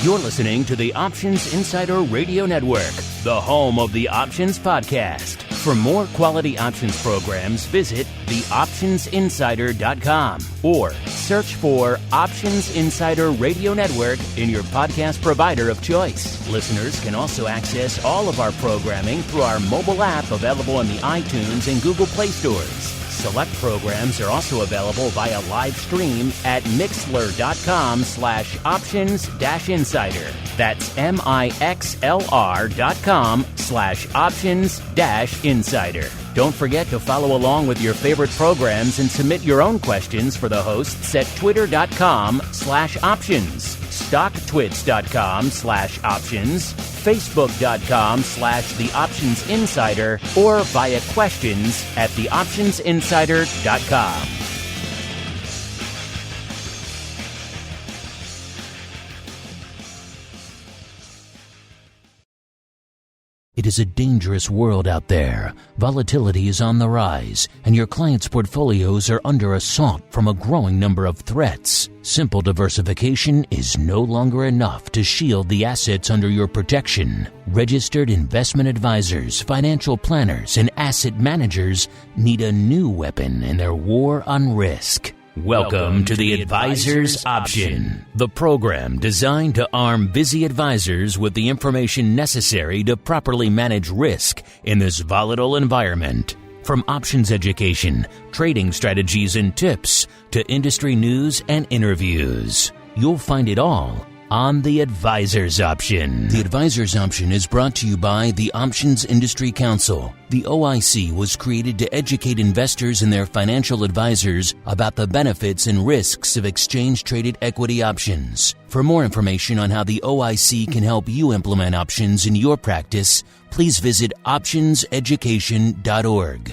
You're listening to the Options Insider Radio Network, the home of the Options Podcast. For more quality options programs, visit theoptionsinsider.com or search for Options Insider Radio Network in your podcast provider of choice. Listeners can also access all of our programming through our mobile app available in the iTunes and Google Play stores. Select programs are also available via live stream at mixlr.com/options-insider. That's mixlr.com/options-insider. Don't forget to follow along with your favorite programs and submit your own questions for the hosts at twitter.com/options, stocktwits.com/options, facebook.com/theoptionsinsider, or via questions at theoptionsinsider.com. It is a dangerous world out there. Volatility is on the rise, and your clients' portfolios are under assault from a growing number of threats. Simple diversification is no longer enough to shield the assets under your protection. Registered investment advisors, financial planners, and asset managers need a new weapon in their war on risk. Welcome to the Advisor's Option, the program designed to arm busy advisors with the information necessary to properly manage risk in this volatile environment. From options education, trading strategies and tips, to industry news and interviews, you'll find it all on the Advisor's Option. The Advisor's Option is brought to you by the Options Industry Council. The OIC was created to educate investors and their financial advisors about the benefits and risks of exchange-traded equity options. For more information on how the OIC can help you implement options in your practice, please visit optionseducation.org.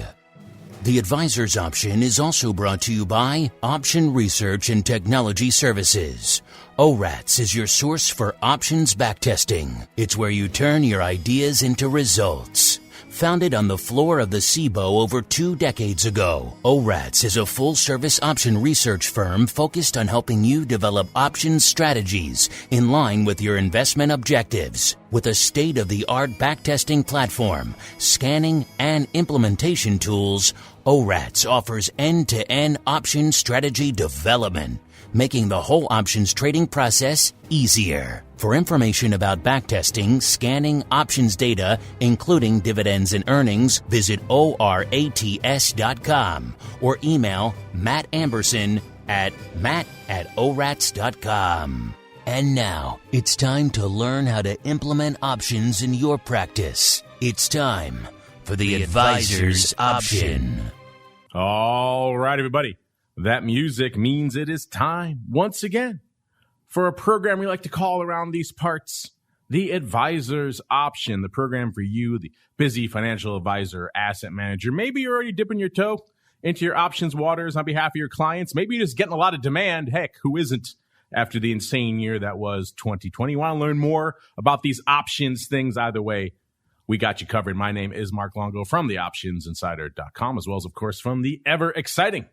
The Advisor's Option is also brought to you by Option Research and Technology Services. ORATS is your source for options backtesting. It's where you turn your ideas into results. Founded on the floor of the SIBO over 2 decades ago, ORATS is a full-service option research firm focused on helping you develop options strategies in line with your investment objectives. With a state-of-the-art backtesting platform, scanning, and implementation tools, ORATS offers end-to-end option strategy development, making the whole options trading process easier. For information about backtesting, scanning options data, including dividends and earnings, visit orats.com or email Matt Amberson at matt@orats.com. And now, it's time to learn how to implement options in your practice. It's time for the Advisor's Option. All right, everybody. That music means it is time, once again, for a program we like to call around these parts, the Advisor's Option, the program for you, the busy financial advisor, asset manager. Maybe you're already dipping your toe into your options waters on behalf of your clients. Maybe you're just getting a lot of demand. Heck, who isn't after the insane year that was 2020? You want to learn more about these options things? Either way, we got you covered. My name is Mark Longo from the optionsinsider.com, as well as, of course, from the ever-exciting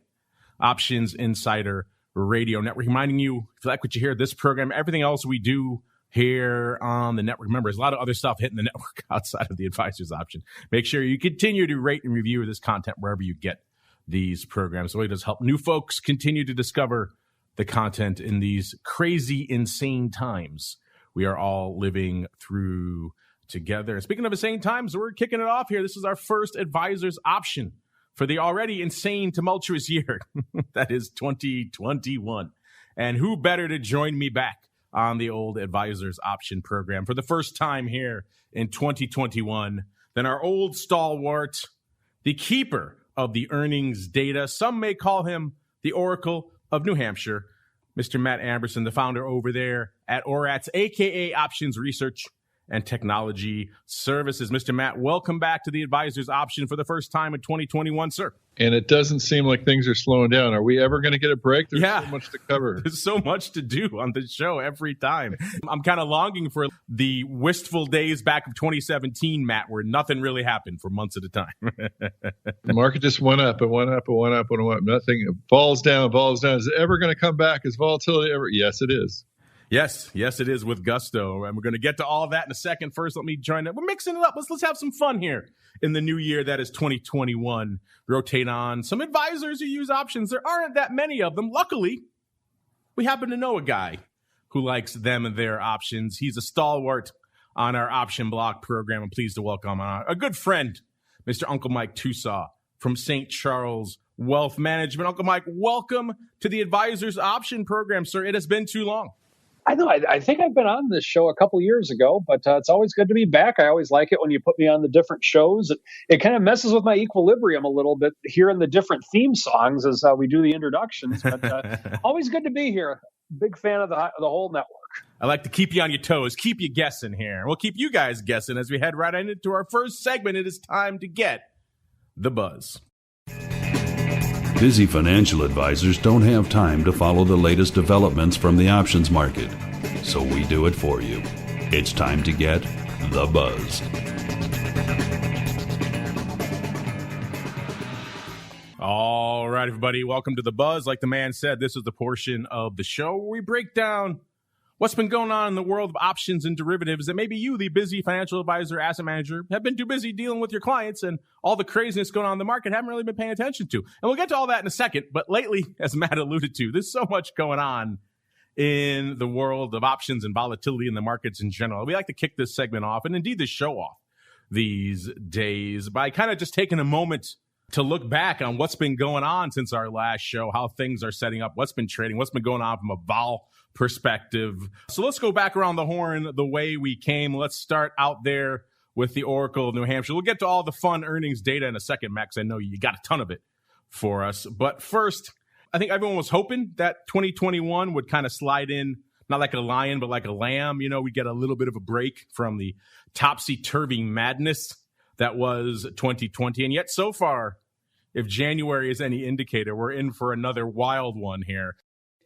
Options Insider Radio Network. Reminding you, if you like what you hear, this program, everything else we do here on the network. Remember, there's a lot of other stuff hitting the network outside of the Advisor's Option. Make sure you continue to rate and review this content wherever you get these programs. So it does help new folks continue to discover the content in these crazy, insane times we are all living through together. And speaking of insane times, we're kicking it off here. This is our first Advisor's Option for the already insane, tumultuous year that is 2021. And who better to join me back on the old Advisor's Option program for the first time here in 2021 than our old stalwart, the keeper of the earnings data. Some may call him the Oracle of New Hampshire, Mr. Matt Amberson, the founder over there at ORATS, a.k.a. Options Research and Technology Services. Mr. Matt, welcome back to the Advisor's Option for the first time in 2021, sir. And it doesn't seem like things are slowing down. Are we ever going to get a break? There's so much to cover. There's so much to do on the show every time. I'm kind of longing for the wistful days back of 2017, Matt, where nothing really happened for months at a time. The market just went up and went up and went up and went up. Nothing. Falls down, falls down. Is it ever going to come back? Is volatility ever? Yes, it is. Yes, it is with gusto. And we're going to get to all of that in a second. First, let me join it. We're mixing it up. Let's have some fun here in the new year that is 2021. Rotate on some advisors who use options. There aren't that many of them. Luckily, we happen to know a guy who likes them and their options. He's a stalwart on our option block program. I'm pleased to welcome a good friend, Mr. Uncle Mike TOSAW from St. Charles Wealth Management. Uncle Mike, welcome to the Advisors Option Program, sir. It has been too long. I know. I think I've been on this show a couple years ago, but it's always good to be back. I always like it when you put me on the different shows. It kind of messes with my equilibrium a little bit, hearing the different theme songs as we do the introductions. But always good to be here. Big fan of the whole network. I like to keep you on your toes, keep you guessing here. We'll keep you guys guessing as we head right into our first segment. It is time to get the buzz. Busy financial advisors don't have time to follow the latest developments from the options market, so we do it for you. It's time to get the buzz. All right, everybody, welcome to the buzz. Like the man said, this is the portion of the show where we break down what's been going on in the world of options and derivatives that maybe you, the busy financial advisor, asset manager, have been too busy dealing with your clients and all the craziness going on in the market haven't really been paying attention to. And we'll get to all that in a second. But lately, as Matt alluded to, there's so much going on in the world of options and volatility in the markets in general. We like to kick this segment off, and indeed the show off these days, by kind of just taking a moment to look back on what's been going on since our last show, how things are setting up, what's been trading, what's been going on from a vol perspective. So let's go back around the horn the way we came. Let's start out there with the Oracle of New Hampshire. We'll get to all the fun earnings data in a second, Max. I know you got a ton of it for us. But first, I think everyone was hoping that 2021 would kind of slide in, not like a lion, but like a lamb. You know, we get a little bit of a break from the topsy-turvy madness that was 2020. And yet so far, if January is any indicator, we're in for another wild one here.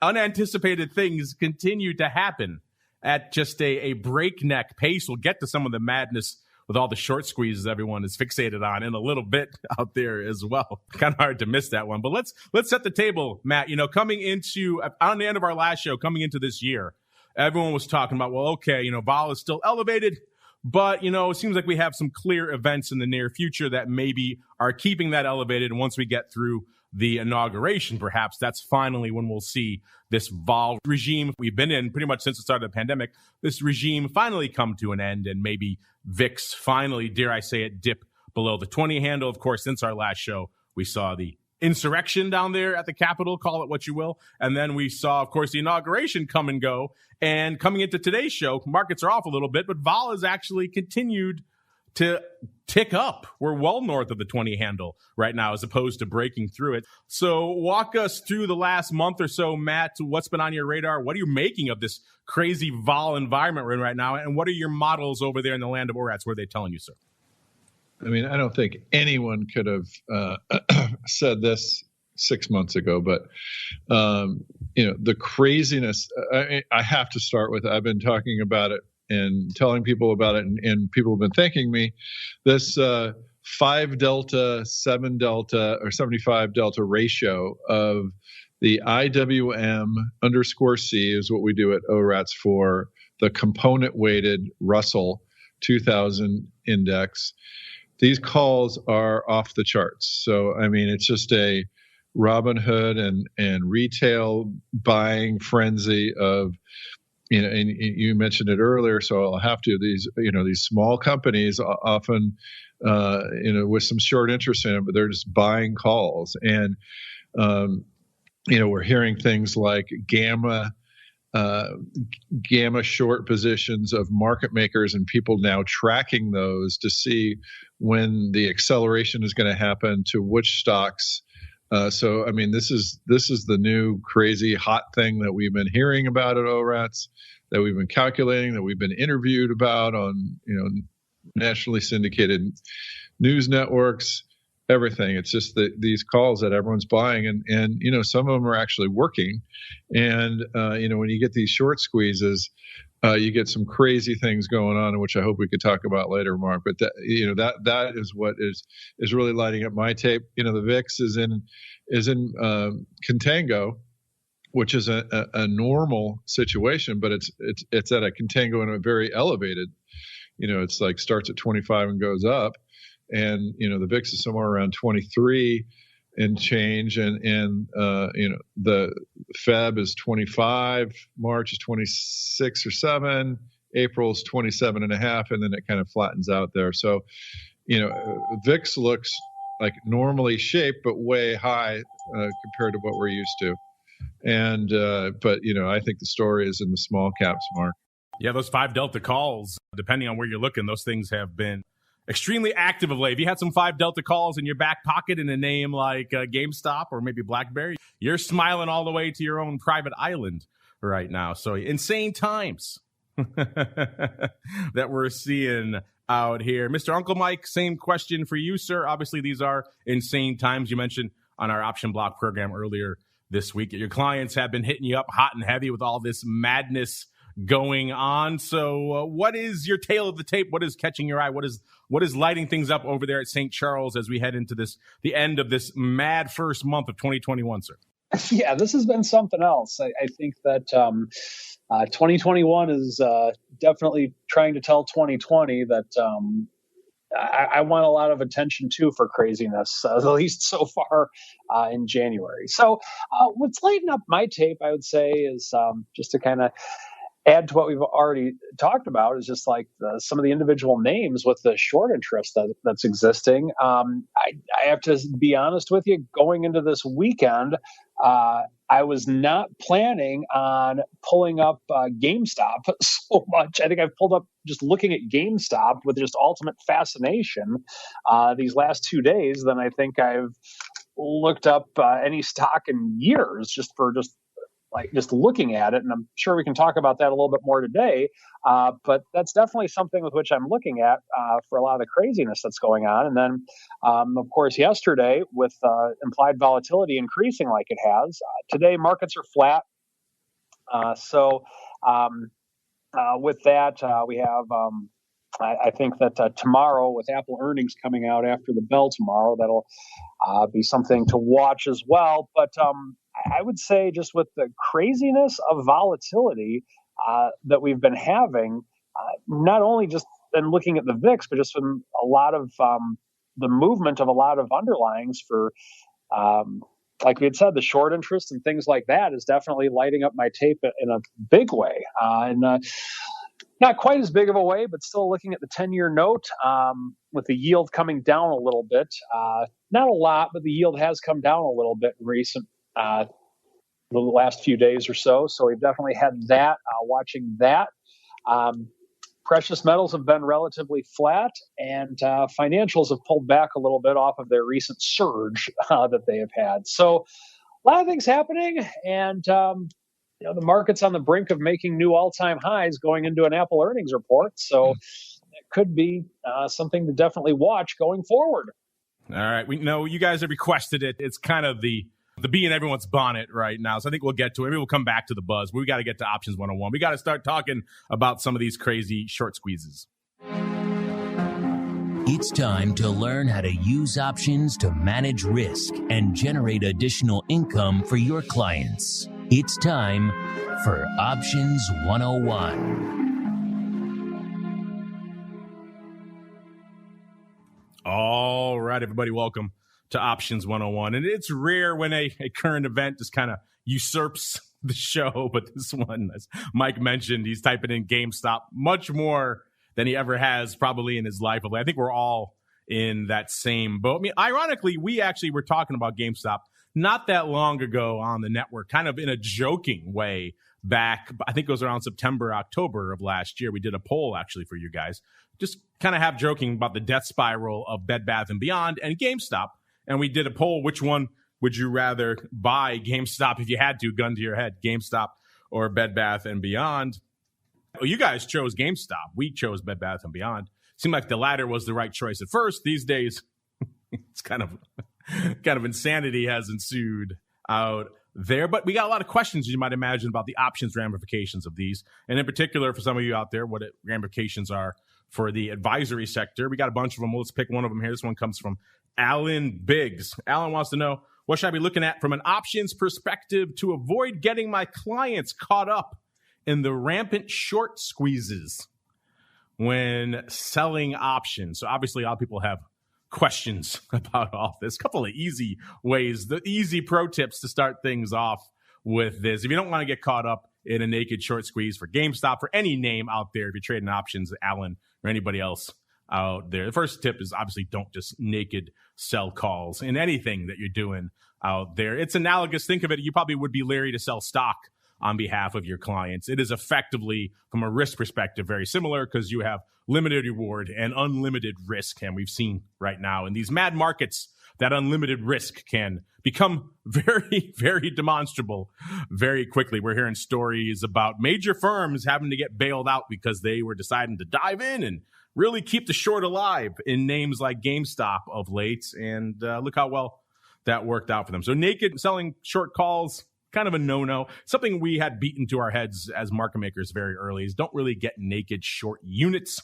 Unanticipated things continue to happen at just a breakneck pace. We'll get to some of the madness with all the short squeezes everyone is fixated on in a little bit out there as well. Kind of hard to miss that one. But let's set the table, Matt. You know, coming into, on the end of our last show, coming into this year, everyone was talking about, well, okay, you know, vol is still elevated, but, you know, it seems like we have some clear events in the near future that maybe are keeping that elevated. And once we get through the inauguration, perhaps that's finally when we'll see this vol regime we've been in pretty much since the start of the pandemic, this regime finally come to an end, and maybe VIX finally, dare I say it, dip below the 20 handle. Of course, since our last show, we saw the insurrection down there at the Capitol, call it what you will. And then we saw, of course, the inauguration come and go. And coming into today's show, markets are off a little bit, but vol has actually continued to tick up. We're well north of the 20 handle right now, as opposed to breaking through it. So walk us through the last month or so, Matt, what's been on your radar? What are you making of this crazy vol environment we're in right now? And what are your models over there in the land of ORATs? What are they telling you, sir? I mean, I don't think anyone could have said this 6 months ago, but, you know, the craziness, I have to start with, I've been talking about it and telling people about it, and people have been thanking me. This 5 delta, 7 delta, or 75 delta ratio of the IWM underscore C is what we do at ORATs for the component weighted Russell 2000 index. These calls are off the charts. So, I mean, it's just a Robinhood and retail buying frenzy of, you know, and you mentioned it earlier, so I'll have to, these small companies often, with some short interest in it, but they're just buying calls. And, we're hearing things like gamma short positions of market makers, and people now tracking those to see when the acceleration is going to happen to which stocks. So, I mean, this is the new crazy hot thing that we've been hearing about at ORATs, that we've been calculating, that we've been interviewed about on, nationally syndicated news networks, everything. It's just these calls that everyone's buying, and some of them are actually working. And when you get these short squeezes, you get some crazy things going on, which I hope we could talk about later, Mark. But that is what is really lighting up my tape. The VIX is in contango, which is a normal situation, but it's at a contango and a very elevated. It's like starts at 25 and goes up, and the VIX is somewhere around 23 and change, and the Feb is 25, March is 26 or 7, April's 27.5, and then it kind of flattens out there. So, VIX looks like normally shaped, but way high compared to what we're used to. And but I think the story is in the small caps, Mark. Yeah, those 5 Delta calls, depending on where you're looking, those things have been extremely active of late. If you had some 5 Delta calls in your back pocket in a name like GameStop or maybe BlackBerry, you're smiling all the way to your own private island right now. So insane times that we're seeing out here. Mr. Uncle Mike, same question for you, sir. Obviously, these are insane times. You mentioned on our option block program earlier this week that your clients have been hitting you up hot and heavy with all this madness going on. So what is your tale of the tape? What is catching your eye? What is lighting things up over there at St. Charles as we head into the end of this mad first month of 2021, sir? Yeah, this has been something else. I think that 2021 is definitely trying to tell 2020 that I want a lot of attention too for craziness, at least so far in January. So what's lighting up my tape, I would say, is just to kind of add to what we've already talked about, is just like some of the individual names with the short interest that's existing. I have to be honest with you, going into this weekend, I was not planning on pulling up GameStop so much. I think I've pulled up just looking at GameStop with just ultimate fascination these last 2 days than I think I've looked up any stock in years just looking at it. And I'm sure we can talk about that a little bit more today. But that's definitely something with which I'm looking at for a lot of the craziness that's going on. And then, of course, yesterday with implied volatility increasing like it has, today markets are flat. With that, we have, I think that tomorrow with Apple earnings coming out after the bell tomorrow, that'll be something to watch as well. But I would say just with the craziness of volatility that we've been having, not only just in looking at the VIX, but just from a lot of the movement of a lot of underlyings for, like we had said, the short interest and things like that is definitely lighting up my tape in a big way. Not quite as big of a way, but still looking at the 10-year note with the yield coming down a little bit. Not a lot, but the yield has come down a little bit in the last few days or so. So we've definitely had that, watching that. Precious metals have been relatively flat, and financials have pulled back a little bit off of their recent surge that they have had. So a lot of things happening, and the market's on the brink of making new all-time highs going into an Apple earnings report. So it could be something to definitely watch going forward. All right. We know you guys have requested it. It's kind of the bee in everyone's bonnet right now. So I think we'll get to it. Maybe we'll come back to the buzz. But we got to get to Options 101. We got to start talking about some of these crazy short squeezes. It's time to learn how to use options to manage risk and generate additional income for your clients. It's time for Options 101. All right, everybody, welcome to Options 101. And it's rare when a current event just kind of usurps the show, but this one, as Mike mentioned, he's typing in GameStop much more than he ever has probably in his life. I think we're all in that same boat. I mean, ironically, we actually were talking about GameStop not that long ago on the network, kind of in a joking way back. I think it was around September, October of last year. We did a poll actually for you guys, just kind of half joking about the death spiral of Bed Bath & Beyond and GameStop. And we did a poll, which one would you rather buy, GameStop if you had to, gun to your head, GameStop or Bed Bath & Beyond? Well, you guys chose GameStop. We chose Bed Bath & Beyond. Seemed like the latter was the right choice at first. These days, it's kind of insanity has ensued out there. But we got a lot of questions, as you might imagine, about the options ramifications of these. And in particular, for some of you out there, what ramifications are for the advisory sector. We got a bunch of them. Let's pick one of them here. This one comes from Alan Biggs. Alan wants to know, What should I be looking at from an options perspective to avoid getting my clients caught up in the rampant short squeezes when selling options? So obviously, a lot of people have questions about all this. A couple of easy ways, the easy pro tips to start things off with this. If you don't want to get caught up in a naked short squeeze for GameStop, for any name out there, if you're trading options, Alan or anybody else out there, the first tip is obviously don't just naked sell calls in anything that you're doing out there. It's analogous. Think of it. You probably would be leery to sell stock on behalf of your clients. It is effectively, from a risk perspective, very similar because you have limited reward and unlimited risk. And we've seen right now in these mad markets that unlimited risk can become very, very demonstrable very quickly. We're hearing stories about major firms having to get bailed out because they were deciding to dive in and really keep the short alive in names like GameStop of late. And look how well that worked out for them. So naked selling short calls, kind of a no-no. Something we had beaten to our heads as market makers very early is don't really get naked short units,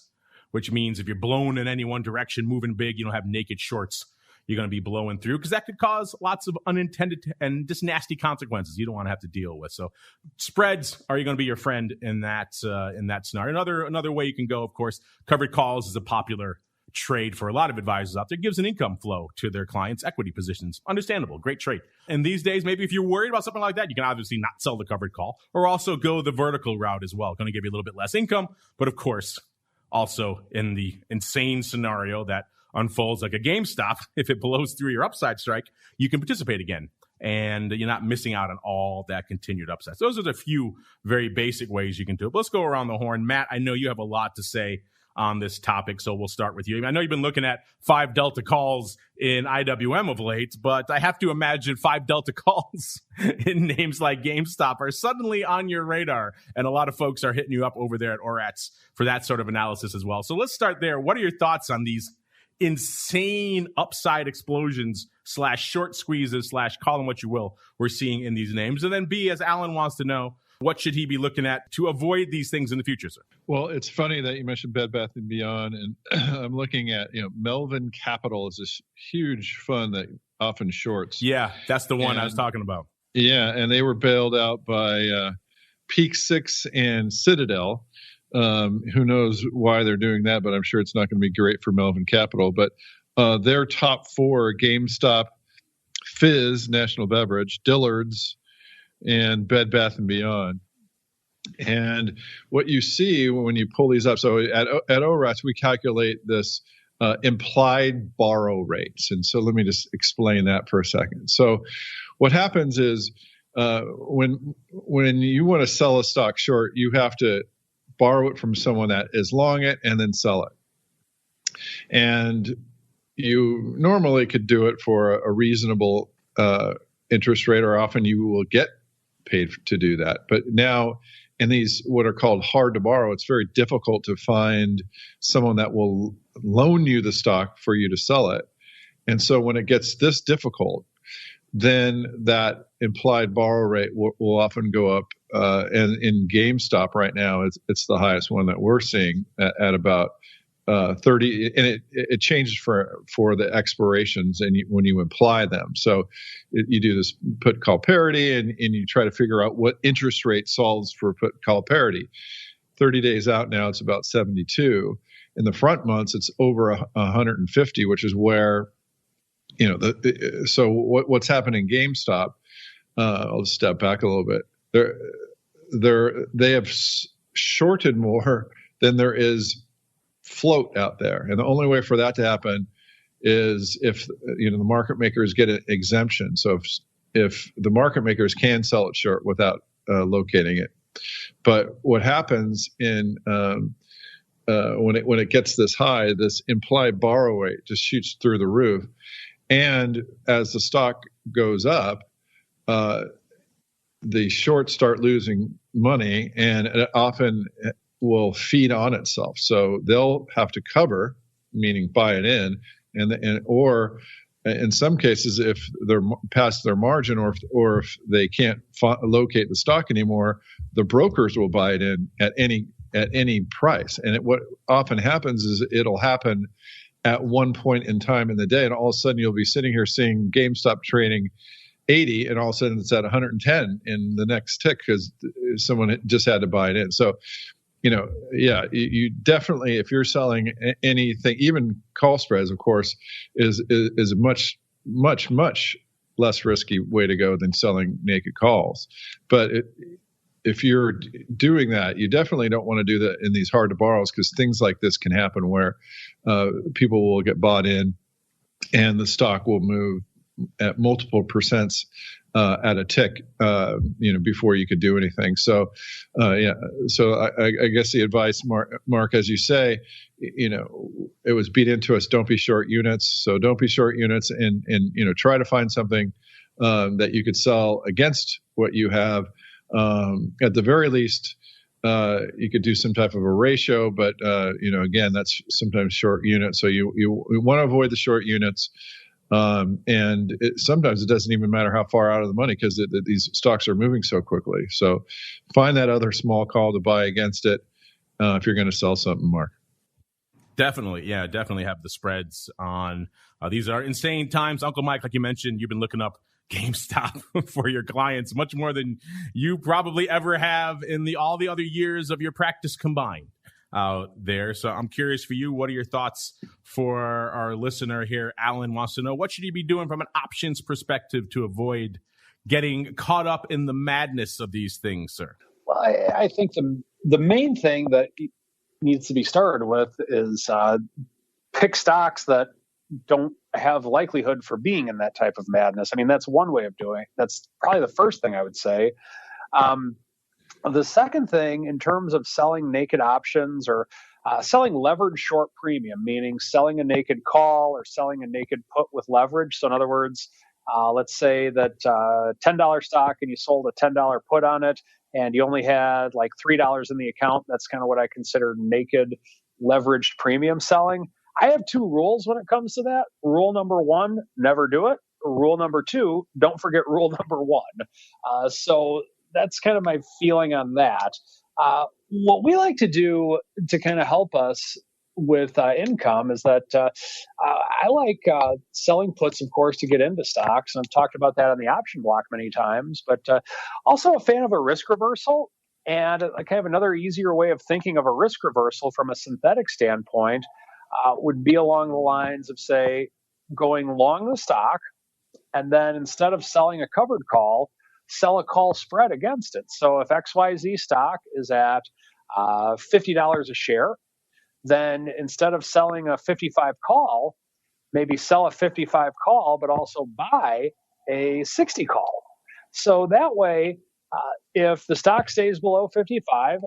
which means if you're blown in any one direction, moving big, you don't have naked shorts you're going to be blowing through, because that could cause lots of unintended and just nasty consequences you don't want to have to deal with. So spreads are you going to be your friend in that scenario. Another way you can go, of course, covered calls is a popular trade for a lot of advisors out there. Gives an income flow to their clients' equity positions. Understandable. Great trade. And these days, maybe if you're worried about something like that, you can obviously not sell the covered call or also go the vertical route as well. Going to give you a little bit less income, but of course, also in the insane scenario that unfolds like a GameStop, if it blows through your upside strike, you can participate again. And you're not missing out on all that continued upside. So those are the few very basic ways you can do it. But let's go around the horn. Matt, I know you have a lot to say on this topic, so we'll start with you. I know you've been looking at 5 delta calls in IWM of late, but I have to imagine 5 delta calls in names like GameStop are suddenly on your radar, and a lot of folks are hitting you up over there at ORATS for that sort of analysis as well. So let's start there. What are your thoughts on these insane upside explosions / short squeezes / call them what you will we're seeing in these names? And then B, as Alan wants to know, what should he be looking at to avoid these things in the future, sir? Well, it's funny that you mentioned Bed Bath & Beyond, and I'm looking at, Melvin Capital is this huge fund that often shorts. Yeah, that's the one I was talking about. Yeah, and they were bailed out by Peak Six and Citadel. Who knows why they're doing that, but I'm sure it's not going to be great for Melvin Capital. But their top 4, GameStop, Fizz, National Beverage, Dillard's, and Bed Bath & Beyond. And what you see when you pull these up, so at ORATS, we calculate this implied borrow rates. And so let me just explain that for a second. So what happens is when you want to sell a stock short, you have to borrow it from someone that is long it and then sell it. And you normally could do it for a reasonable interest rate, or often you will get paid to do that. But now in these what are called hard to borrow, it's very difficult to find someone that will loan you the stock for you to sell it. And so when it gets this difficult, then that implied borrow rate will often go up. And in GameStop right now, it's the highest one that we're seeing at about 30, and it changes for the expirations and when you imply them. So you do this put call parity, and you try to figure out what interest rate solves for put call parity. 30 days out now, it's about 72. In the front months, it's over 150, which is where, so what's happening in GameStop, I'll just step back a little bit. They have shorted more than there is float out there, and the only way for that to happen is if the market makers get an exemption. So if the market makers can sell it short without locating it, but what happens in when it gets this high, this implied borrow rate just shoots through the roof, and as the stock goes up, the shorts start losing money, and it often will feed on itself. So they'll have to cover, meaning buy it in, or in some cases, if they're past their margin, or if they can't locate the stock anymore, the brokers will buy it in at any price. And what often happens is it'll happen at one point in time in the day, and all of a sudden you'll be sitting here seeing GameStop trading 80, and all of a sudden it's at 110 in the next tick because someone just had to buy it in. So, you definitely, if you're selling anything, even call spreads, of course, is a much, much, much less risky way to go than selling naked calls. But if you're doing that, you definitely don't want to do that in these hard to borrows, because things like this can happen where people will get bought in and the stock will move at multiple percents at a tick, before you could do anything. So, So I guess the advice, Mark, as you say, it was beat into us. Don't be short units. So don't be short units, and try to find something that you could sell against what you have. At the very least, you could do some type of a ratio, but again, that's sometimes short units. So you want to avoid the short units. And sometimes it doesn't even matter how far out of the money, because these stocks are moving so quickly. So find that other small call to buy against it if you're going to sell something, Mark. Definitely. Yeah, definitely have the spreads on. These are insane times. Uncle Mike, like you mentioned, you've been looking up GameStop for your clients much more than you probably ever have in all the other years of your practice combined out there. So I'm curious for you, what are your thoughts for our listener here? Alan wants to know, what should he be doing from an options perspective to avoid getting caught up in the madness of these things, sir? Well, I think the main thing that needs to be started with is pick stocks that don't have likelihood for being in that type of madness. I mean, that's one way of doing it. That's probably the first thing I would say. The second thing, in terms of selling naked options or selling leverage short premium, meaning selling a naked call or selling a naked put with leverage. So in other words, let's say that $10 stock and you sold a $10 put on it and you only had like $3 in the account. That's kind of what I consider naked leveraged premium selling. I have two rules when it comes to that. Rule number one, never do it. Rule number two, don't forget rule number one. So that's kind of my feeling on that. What we like to do to kind of help us with income is that I like selling puts, of course, to get into stocks. And I've talked about that on the option block many times, but also a fan of a risk reversal. And kind of another easier way of thinking of a risk reversal from a synthetic standpoint would be along the lines of, say, going long the stock, and then instead of selling a covered call, sell a call spread against it. So if XYZ stock is at $50 a share, then instead of selling a 55 call, maybe sell a 55 call, but also buy a 60 call. So that way, if the stock stays below 55,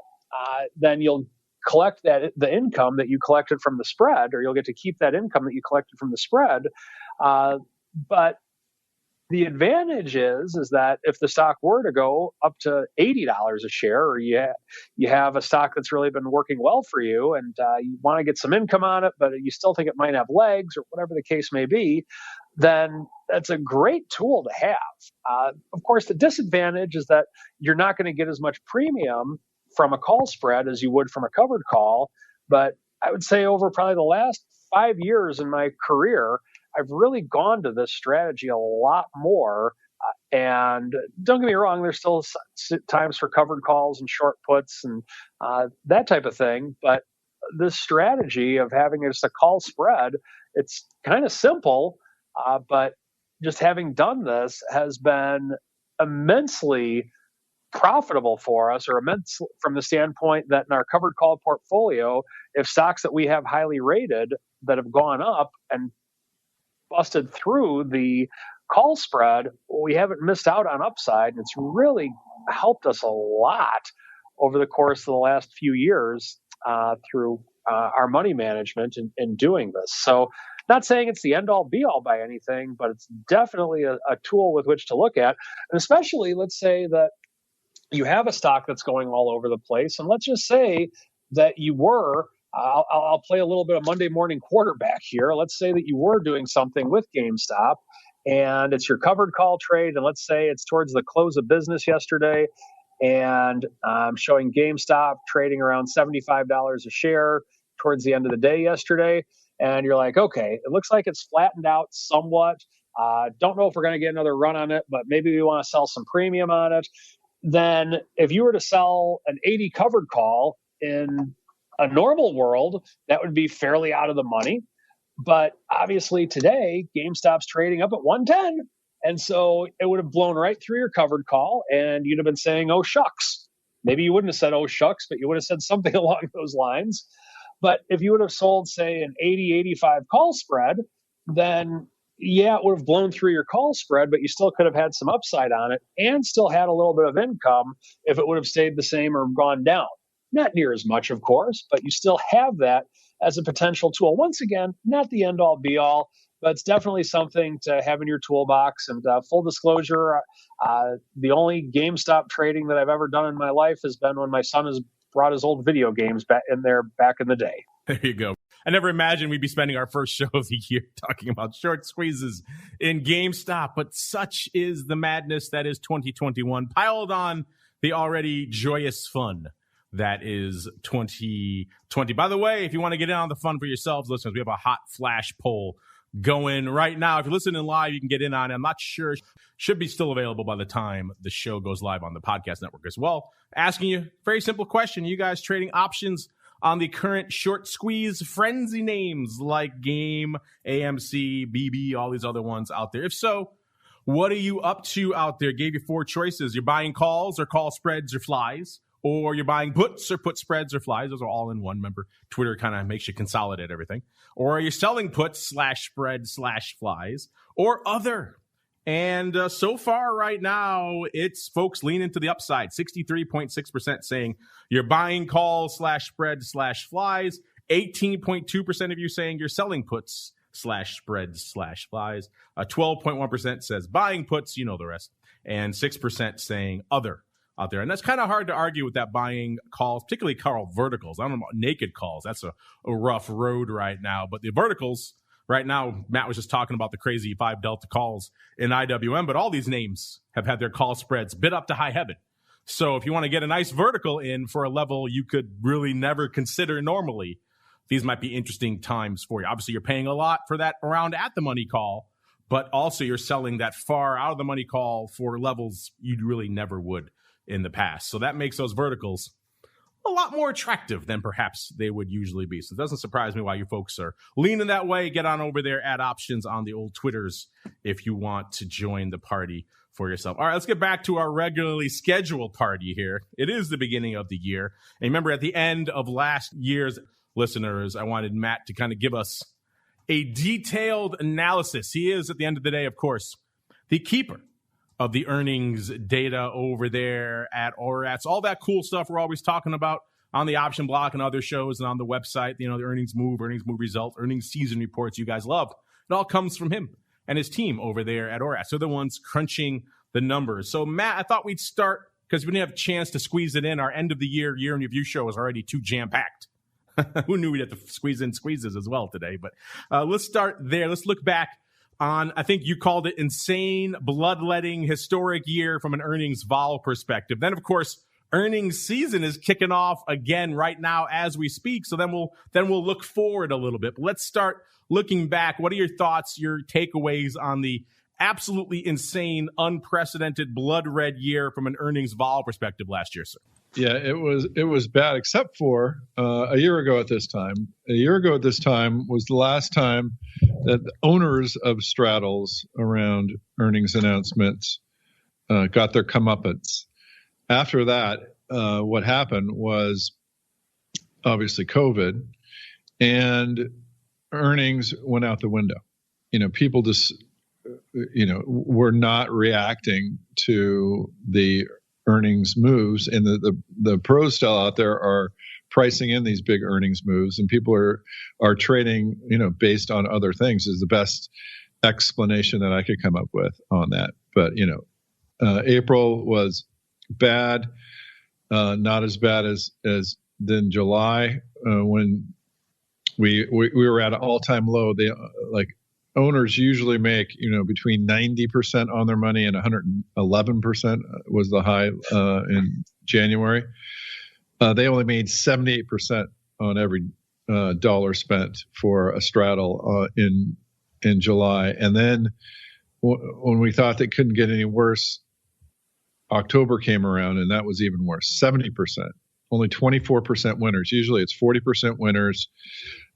then you'll collect the income that you collected from the spread, or you'll get to keep that income that you collected from the spread. But the advantage is that if the stock were to go up to $80 a share, or you have a stock that's really been working well for you, and you want to get some income on it, but you still think it might have legs, or whatever the case may be, then that's a great tool to have. Of course, the disadvantage is that you're not going to get as much premium from a call spread as you would from a covered call. But I would say over probably the last 5 years in my career, I've really gone to this strategy a lot more. And don't get me wrong, there's still times for covered calls and short puts and that type of thing. But this strategy of having just a call spread, it's kind of simple, but just having done this has been immensely profitable for us, or immense from the standpoint that in our covered call portfolio, if stocks that we have highly rated that have gone up and busted through the call spread, we haven't missed out on upside. And it's really helped us a lot over the course of the last few years through our money management in doing this. So not saying it's the end all be all by anything, but it's definitely a tool with which to look at. And especially, let's say that you have a stock that's going all over the place. And let's just say that you were, I'll play a little bit of Monday morning quarterback here. Let's say that you were doing something with GameStop and it's your covered call trade. And let's say it's towards the close of business yesterday, and I'm showing GameStop trading around $75 a share towards the end of the day yesterday. and you're like, okay, it looks like it's flattened out somewhat. Don't know if we're going to get another run on it, but maybe we want to sell some premium on it. Then if you were to sell an 80 covered call in a normal world, that would be fairly out of the money. But obviously today, GameStop's trading up at 110. And so it would have blown right through your covered call, and you'd have been saying, oh, shucks. Maybe you wouldn't have said, oh, shucks, but you would have said something along those lines. But if you would have sold, say, an 80-85 call spread, then, yeah, it would have blown through your call spread, but you still could have had some upside on it and still had a little bit of income if it would have stayed the same or gone down. Not near as much, of course, but you still have that as a potential tool. Once again, not the end-all, be-all, but it's definitely something to have in your toolbox. And full disclosure, the only GameStop trading that I've ever done in my life has been when my son has brought his old video games back in the day. There you go. I never imagined we'd be spending our first show of the year talking about short squeezes in GameStop, but such is the madness that is 2021, piled on the already joyous fun that is 2020. By the way, if you want to get in on the fun for yourselves, listeners, we have a hot flash poll going right now. If you're listening live, you can get in on it. I'm not sure. Should be still available by the time the show goes live on the podcast network as well. Asking you a very simple question. You guys trading options on the current short squeeze frenzy names like Game, AMC, BB, all these other ones out there? If so, what are you up to out there? Gave you 4 choices. You're buying calls or call spreads or flies, or you're buying puts or put spreads or flies. Those are all in one. Remember, Twitter kind of makes you consolidate everything. Or are you selling puts /spread/flies or other? And so far right now, it's folks leaning to the upside. 63.6% saying you're buying calls /spread/flies. 18.2% of you saying you're selling puts /spreads/flies. 12.1% says buying puts, you know the rest. And 6% saying other out there. And that's kind of hard to argue with that buying calls, particularly call verticals. I don't know about naked calls. That's a rough road right now. But the verticals right now, Matt was just talking about the crazy 5 delta calls in IWM, but all these names have had their call spreads bid up to high heaven. So if you want to get a nice vertical in for a level you could really never consider normally, these might be interesting times for you. Obviously, you're paying a lot for that around at the money call, but also you're selling that far out of the money call for levels you really never would in the past. So that makes those verticals a lot more attractive than perhaps they would usually be. So it doesn't surprise me why you folks are leaning that way. Get on over there at options on the old Twitters if you want to join the party for yourself. All right, let's get back to our regularly scheduled party here. It is the beginning of the year. And remember, at the end of last year's listeners, I wanted Matt to kind of give us a detailed analysis. He is, at the end of the day, of course, the keeper of the earnings data over there at ORATS, all that cool stuff we're always talking about on the option block and other shows and on the website, you know, the earnings move result, earnings season reports you guys love. It all comes from him and his team over there at ORATS. They're the ones crunching the numbers. So, Matt, I thought we'd start, because we didn't have a chance to squeeze it in. Our end of the year in review show is already too jam-packed. Who knew we'd have to squeeze in squeezes as well today? But let's start there. Let's look back on, I think you called it insane, bloodletting, historic year from an earnings vol perspective. Then, of course, earnings season is kicking off again right now as we speak. So then we'll look forward a little bit. But let's start looking back. What are your thoughts, your takeaways on the absolutely insane, unprecedented, blood red year from an earnings vol perspective last year, sir? Yeah, it was bad, except for a year ago at this time. A year ago at this time was the last time that the owners of straddles around earnings announcements got their comeuppance. After that, what happened was obviously COVID, and earnings went out the window. You know, people just, were not reacting to the earnings moves, and the pros still out there are pricing in these big earnings moves, and people are trading, based on other things is the best explanation that I could come up with on that. But, April was bad, not as bad as than July, when we were at an all-time low. They owners usually make, between 90% on their money and 111% was the high in January. They only made 78% on every dollar spent for a straddle in July. And then when we thought they couldn't get any worse, October came around, and that was even worse. 70%, only 24% winners. Usually it's 40% winners,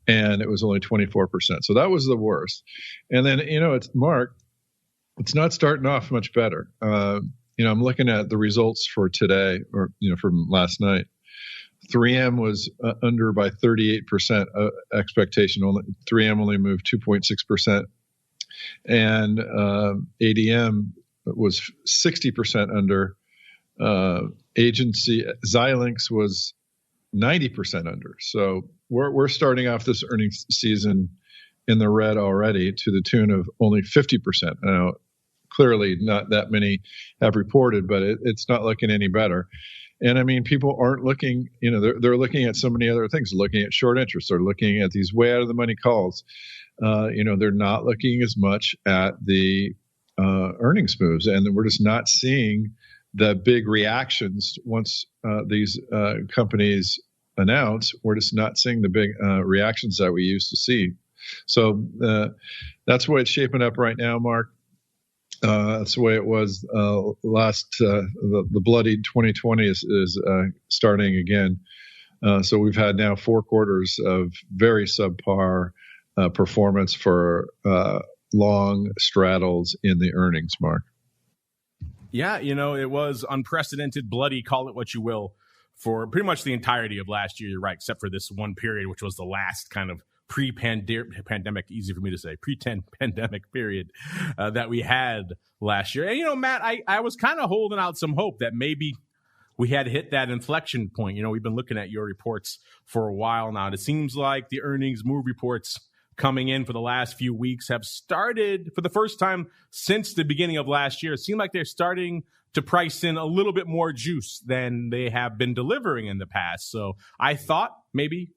and it was only 24%. So that was the worst. And then, it's Mark, it's not starting off much better. I'm looking at the results for today, or, from last night. 3M was under by 38% expectation. 3M only moved 2.6%. And ADM was 60% under. Agency Xilinx was 90% under. So we're starting off this earnings season in the red already, to the tune of only 50%. Now, clearly not that many have reported, but it's not looking any better. And I mean, people aren't looking, they're looking at so many other things. They're looking at short interest. They're looking at these way out of the money calls. They're not looking as much at the earnings moves, and we're just not seeing the big reactions once these companies announce. We're just not seeing the big reactions that we used to see. So that's the way it's shaping up right now, Mark. That's the way it was the bloody 2020 is starting again. So we've had now 4 quarters of very subpar performance for long straddles in the earnings, Mark. Yeah, it was unprecedented, bloody, call it what you will, for pretty much the entirety of last year. You're right, except for this one period, which was the last kind of pre-pandemic, easy for me to say, pre-pandemic period that we had last year. And, Matt, I was kind of holding out some hope that maybe we had hit that inflection point. We've been looking at your reports for a while now, and it seems like the earnings move reports coming in for the last few weeks have started, for the first time since the beginning of last year, it seemed like they're starting to price in a little bit more juice than they have been delivering in the past. So I thought maybe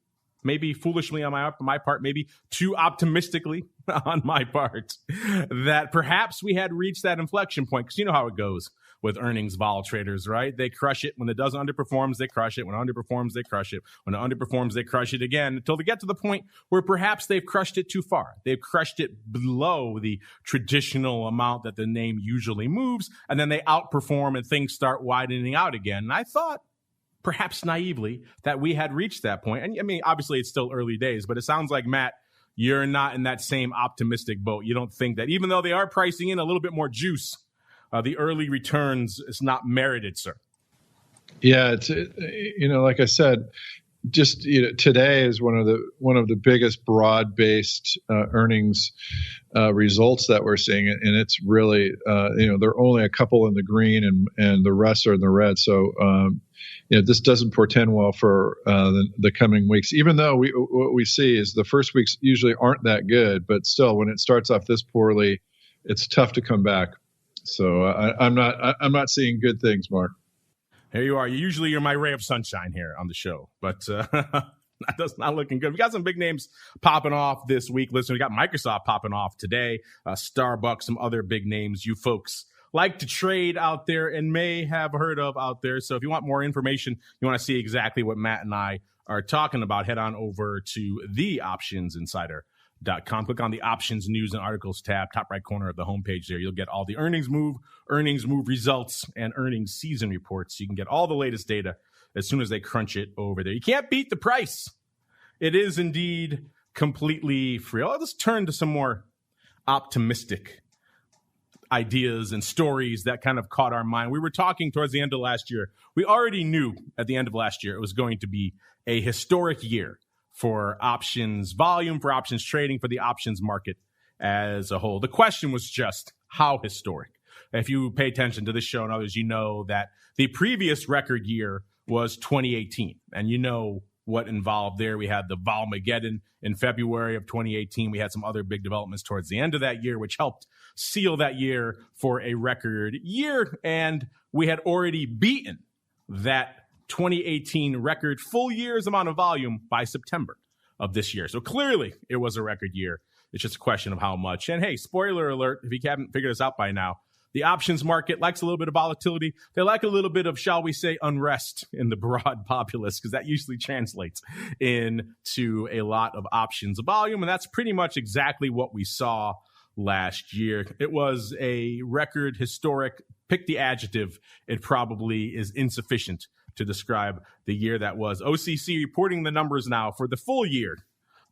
foolishly on my part, maybe too optimistically on my part, that perhaps we had reached that inflection point. Because you know how it goes with earnings vol traders, right? They crush it. When it does underperforms, they crush it. When it underperforms, they crush it. When it underperforms, they crush it again, until they get to the point where perhaps they've crushed it too far. They've crushed it below the traditional amount that the name usually moves, and then they outperform and things start widening out again. And I thought, perhaps naively, that we had reached that point. And I mean, obviously it's still early days, but it sounds like, Matt, you're not in that same optimistic boat. You don't think that, even though they are pricing in a little bit more juice, the early returns is not merited, sir. Yeah, it's like I said, just today is one of the biggest broad-based earnings results that we're seeing, and it's really there are only a couple in the green and the rest are in the red. So this doesn't portend well for the coming weeks. Even though what we see is the first weeks usually aren't that good, but still, when it starts off this poorly, it's tough to come back. So I'm not seeing good things, Mark. Here you are. You're my ray of sunshine here on the show, but that's not looking good. We got some big names popping off this week. Listen, we got Microsoft popping off today, Starbucks, some other big names you folks like to trade out there and may have heard of out there. So if you want more information, you want to see exactly what Matt and I are talking about, head on over to theoptionsinsider.com. Click on the Options News and Articles tab, top right corner of the homepage there. You'll get all the earnings move results, and earnings season reports. You can get all the latest data as soon as they crunch it over there. You can't beat the price. It is indeed completely free. Let's turn to some more optimistic ideas and stories that kind of caught our mind. We were talking towards the end of last year. We already knew at the end of last year it was going to be a historic year for options volume, for options trading, for the options market as a whole. The question was just how historic. If you pay attention to this show and others, you know that the previous record year was 2018. And you know what involved there. We had the Volmageddon in February of 2018. We had some other big developments towards the end of that year, which helped seal that year for a record year. And we had already beaten that 2018 record full year's amount of volume by September of this year. So clearly it was a record year. It's just a question of how much. And hey, spoiler alert, if you haven't figured this out by now, The options market likes a little bit of volatility. They like a little bit of, shall we say, unrest in the broad populace, because that usually translates into a lot of options volume. And that's pretty much exactly what we saw last year. It was a record historic, pick the adjective, it probably is insufficient to describe the year that was. OCC reporting the numbers now for the full year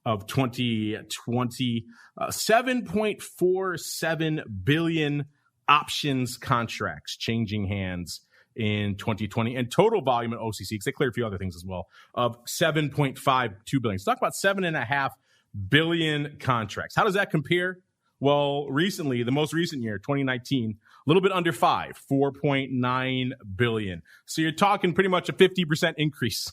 of 2020, 7.47 billion options contracts changing hands in 2020, and total volume at OCC, because they cleared a few other things as well, of 7.52 billion. So talk about 7.5 billion contracts. How does that compare? Well, recently, the most recent year, 2019, a little bit under 4.9 billion. So you're talking pretty much a 50% increase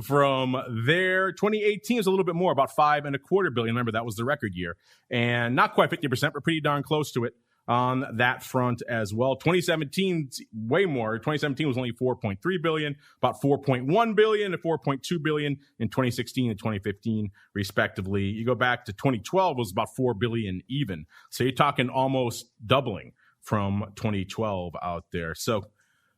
from there. 2018 is a little bit more, about 5.25 billion. Remember, that was the record year, and not quite 50%, but pretty darn close to it on that front as well. 2017, way more. 2017 was only 4.3 billion, about 4.1 billion and 4.2 billion in 2016 and 2015, respectively. You go back to 2012, it was about 4 billion even. So you're talking almost doubling from 2012 out there. So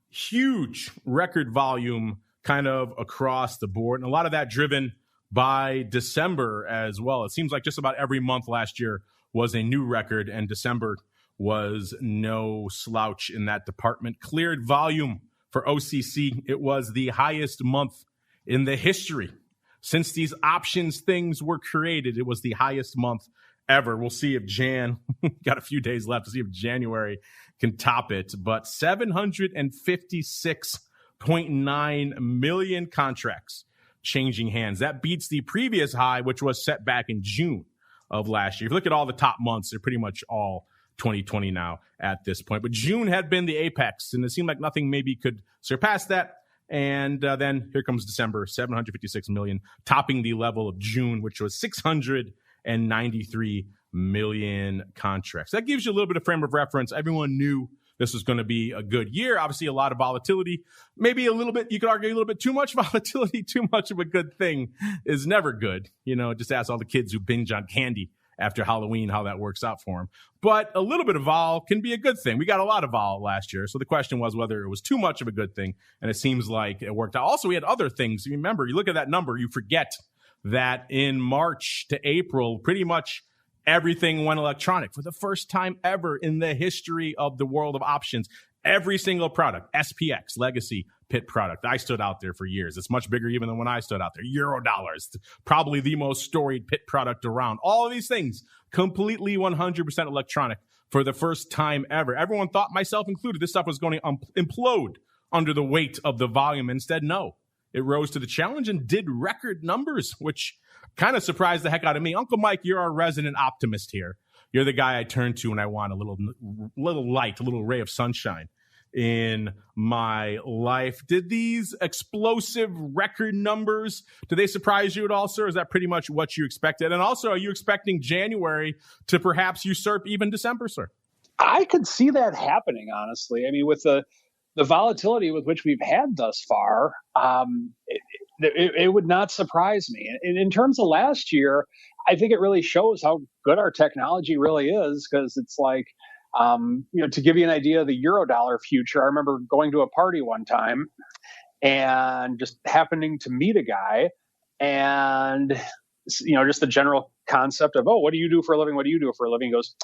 huge record volume kind of across the board. And a lot of that driven by December as well. It seems like just about every month last year was a new record, and December was no slouch in that department. Cleared volume for OCC, it was the highest month in the history. Since these options things were created, it was the highest month ever. We'll see if got a few days left to see if January can top it. But 756.9 million contracts changing hands. That beats the previous high, which was set back in June of last year. If you look at all the top months, they're pretty much all 2020 now at this point. But June had been the apex, and it seemed like nothing maybe could surpass that. And then here comes December, 756 million, topping the level of June, which was 693 million contracts. That gives you a little bit of frame of reference. Everyone knew this was going to be a good year. Obviously, a lot of volatility. Maybe a little bit, you could argue a little bit too much volatility. Too much of a good thing is never good. You know, just ask all the kids who binge on candy after Halloween how that works out for them. But a little bit of vol can be a good thing. We got a lot of vol last year. So the question was whether it was too much of a good thing. And it seems like it worked out. Also, we had other things. Remember, you look at that number, you forget that in March to April, pretty much everything went electronic for the first time ever in the history of the world of options. Every single product, SPX, legacy, pit product. I stood out there for years. It's much bigger even than when I stood out there. Eurodollars, probably the most storied pit product around. All of these things, completely 100% electronic for the first time ever. Everyone thought, myself included, this stuff was going to implode under the weight of the volume. Instead, no. It rose to the challenge and did record numbers, which kind of surprised the heck out of me. Uncle Mike, you're our resident optimist here. You're the guy I turn to when I want a little light, a little ray of sunshine in my life. Did these explosive record numbers, do they surprise you at all, sir? Is that pretty much what you expected? And also, are you expecting January to perhaps usurp even December, sir? I could see that happening, honestly. I mean, with the volatility with which we've had thus far, it would not surprise me. And in terms of last year, I think it really shows how good our technology really is, because it's like, to give you an idea of the Eurodollar future, I remember going to a party one time and just happening to meet a guy, and, just the general concept of, oh, what do you do for a living? What do you do for a living? He goes,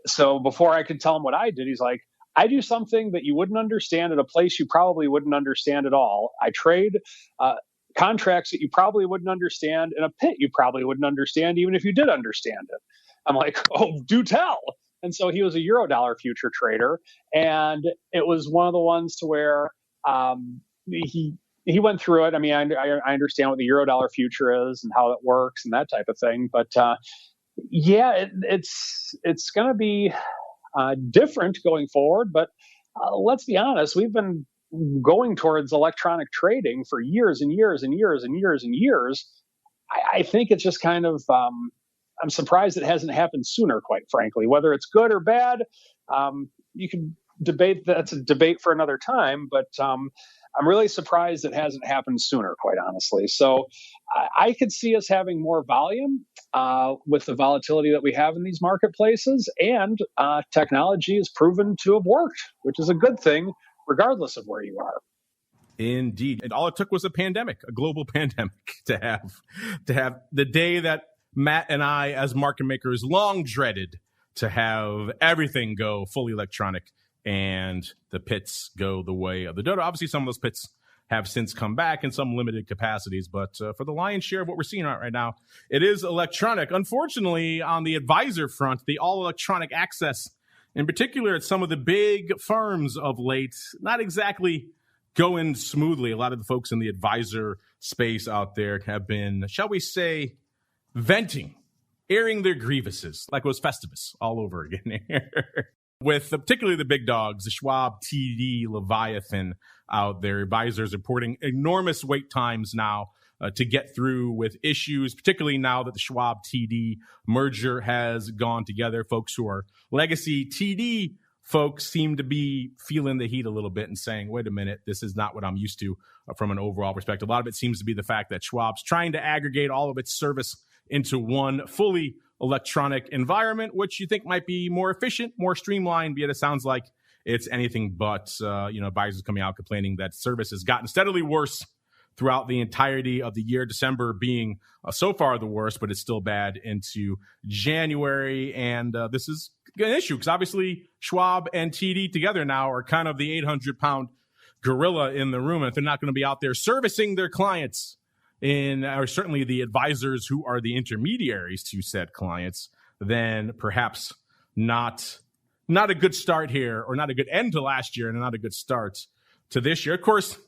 so before I could tell him what I did, he's like, I do something that you wouldn't understand at a place you probably wouldn't understand at all. I trade contracts that you probably wouldn't understand in a pit you probably wouldn't understand, even if you did understand it. I'm like, oh, do tell. And so he was a Eurodollar future trader. And it was one of the ones to where he went through it. I mean, I understand what the Eurodollar future is and how it works and that type of thing. But it's going to be different going forward. But let's be honest, we've been going towards electronic trading for years and years and years and years and years. I think it's just kind of, I'm surprised it hasn't happened sooner, quite frankly. Whether it's good or bad, you can debate. That's a debate for another time. But I'm really surprised it hasn't happened sooner, quite honestly. So I could see us having more volume with the volatility that we have in these marketplaces, and technology is proven to have worked, which is a good thing, regardless of where you are. Indeed. And all it took was a pandemic, a global pandemic, to have the day that Matt and I, as market makers, long dreaded, to have everything go fully electronic and the pits go the way of the dodo. Obviously, some of those pits have since come back in some limited capacities, but for the lion's share of what we're seeing right now, it is electronic. Unfortunately, on the advisor front, the all-electronic access, in particular at some of the big firms of late, not exactly going smoothly. A lot of the folks in the advisor space out there have been, shall we say, venting, airing their grievances, like it was Festivus all over again here. With particularly the big dogs, the Schwab, TD, Leviathan out there. Advisors reporting enormous wait times now to get through with issues, particularly now that the Schwab TD merger has gone together. Folks who are legacy TD folks seem to be feeling the heat a little bit and saying, wait a minute, this is not what I'm used to from an overall perspective. A lot of it seems to be the fact that Schwab's trying to aggregate all of its service into one fully electronic environment, which you think might be more efficient, more streamlined, yet it sounds like it's anything but. Advisors coming out complaining that service has gotten steadily worse throughout the entirety of the year, December being so far the worst, but it's still bad into January. And this is an issue because obviously Schwab and TD together now are kind of the 800-pound gorilla in the room. And if they're not going to be out there servicing their clients, or certainly the advisors who are the intermediaries to said clients, then perhaps not a good start here, or not a good end to last year and not a good start to this year. Of course,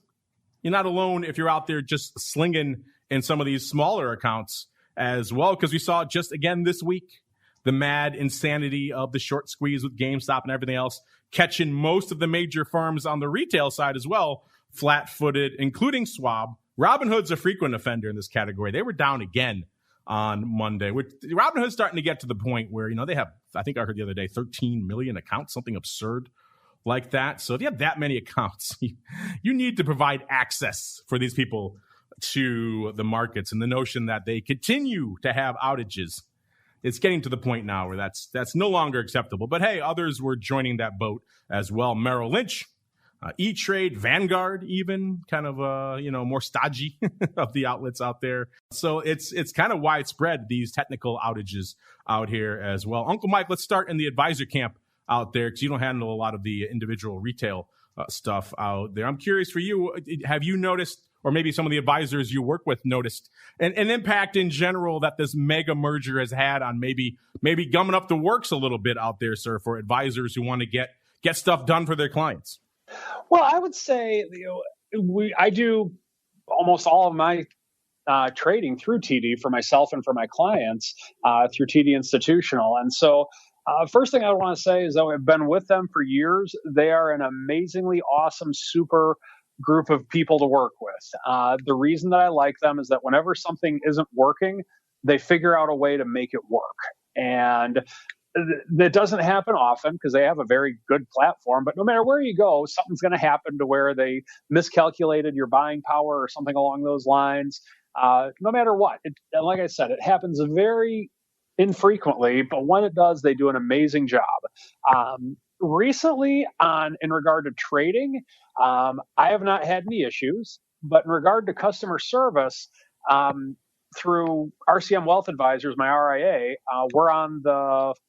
you're not alone if you're out there just slinging in some of these smaller accounts as well, because we saw just again this week the mad insanity of the short squeeze with GameStop and everything else, catching most of the major firms on the retail side as well, flat-footed, including Schwab. Robinhood's a frequent offender in this category. They were down again on Monday. Robinhood's starting to get to the point where, they have, I think I heard the other day, 13 million accounts, something absurd like that. So if you have that many accounts, you need to provide access for these people to the markets. And the notion that they continue to have outages, it's getting to the point now where that's no longer acceptable. But hey, others were joining that boat as well. Merrill Lynch, E-Trade, Vanguard, even kind of more stodgy of the outlets out there. So it's kind of widespread, these technical outages out here as well. Uncle Mike, let's start in the advisor camp out there, because you don't handle a lot of the individual retail stuff out there. I'm curious for you, have you noticed, or maybe some of the advisors you work with noticed, an impact in general that this mega merger has had on maybe gumming up the works a little bit out there, sir, for advisors who want to get stuff done for their clients? Well, I would say I do almost all of my trading through TD for myself and for my clients through TD Institutional. And so first thing I want to say is that I've been with them for years. They are an amazingly awesome, super group of people to work with. The reason that I like them is that whenever something isn't working, they figure out a way to make it work. And that doesn't happen often because they have a very good platform, but no matter where you go, something's going to happen to where they miscalculated your buying power or something along those lines. No matter what, like I said, it happens very infrequently, but when it does, they do an amazing job. Recently, in regard to trading, I have not had any issues, but in regard to customer service, through RCM Wealth Advisors, my RIA, we're on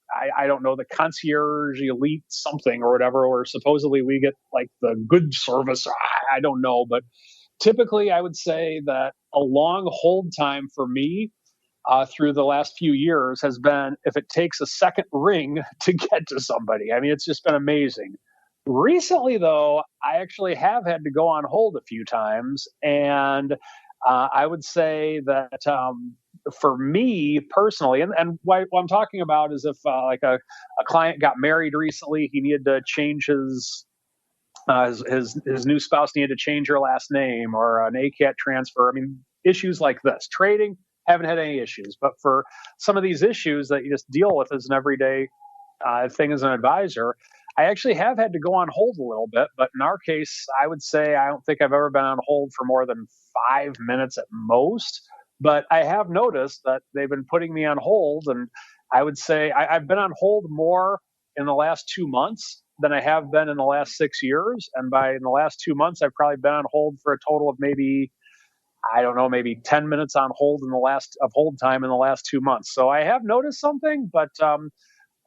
I don't know, the concierge elite something or whatever, where supposedly we get like the good service. I don't know, but typically I would say that a long hold time for me through the last few years has been if it takes a second ring to get to somebody. I mean, it's just been amazing. Recently, though, I actually have had to go on hold a few times, and I would say that for me personally, and what I'm talking about is if like a client got married recently, he needed to change his new spouse needed to change her last name, or an ACAT transfer. I mean, issues like this. Trading, haven't had any issues, but for some of these issues that you just deal with as an everyday thing as an advisor, I actually have had to go on hold a little bit, but in our case, I would say I don't think I've ever been on hold for more than 5 minutes at most. But I have noticed that they've been putting me on hold, and I would say I've been on hold more in the last 2 months than I have been in the last 6 years. And in the last 2 months, I've probably been on hold for a total of maybe, I don't know, maybe 10 minutes on hold of hold time in the last 2 months. So I have noticed something, but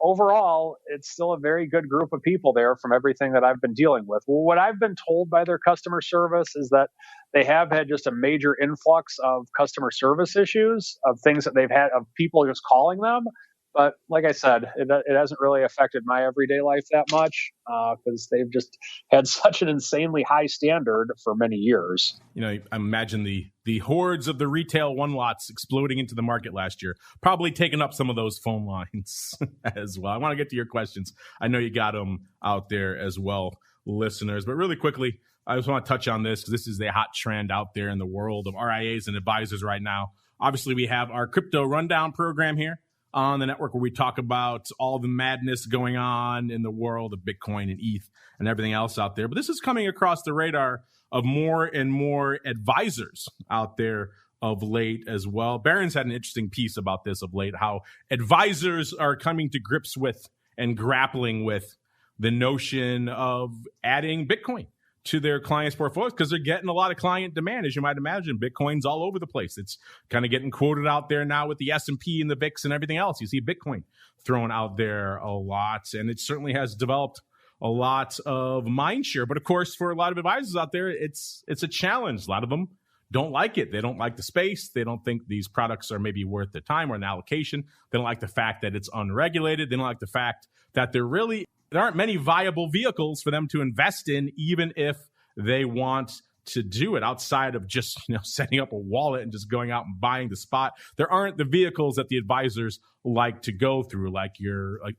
overall, it's still a very good group of people there from everything that I've been dealing with. Well, what I've been told by their customer service is that they have had just a major influx of customer service issues, of things that they've had, of people just calling them. But like I said, it hasn't really affected my everyday life that much because they've just had such an insanely high standard for many years. I imagine the hordes of the retail one lots exploding into the market last year, probably taking up some of those phone lines as well. I want to get to your questions. I know you got them out there as well, listeners. But really quickly, I just want to touch on this because this is a hot trend out there in the world of RIAs and advisors right now. Obviously, we have our crypto rundown program here on the network where we talk about all the madness going on in the world of Bitcoin and ETH and everything else out there. But this is coming across the radar of more and more advisors out there of late as well. Barron's had an interesting piece about this of late, how advisors are coming to grips with and grappling with the notion of adding Bitcoin to their clients' portfolios because they're getting a lot of client demand. As you might imagine, Bitcoin's all over the place. It's kind of getting quoted out there now with the S&P and the VIX and everything else. You see Bitcoin thrown out there a lot, and it certainly has developed a lot of mind share. But of course, for a lot of advisors out there, it's a challenge. A lot of them don't like it. They don't like the space. They don't think these products are maybe worth the time or an allocation. They don't like the fact that it's unregulated. They don't like the fact that there aren't many viable vehicles for them to invest in, even if they want to do it outside of just setting up a wallet and just going out and buying the spot. There aren't the vehicles that the advisors like to go through, like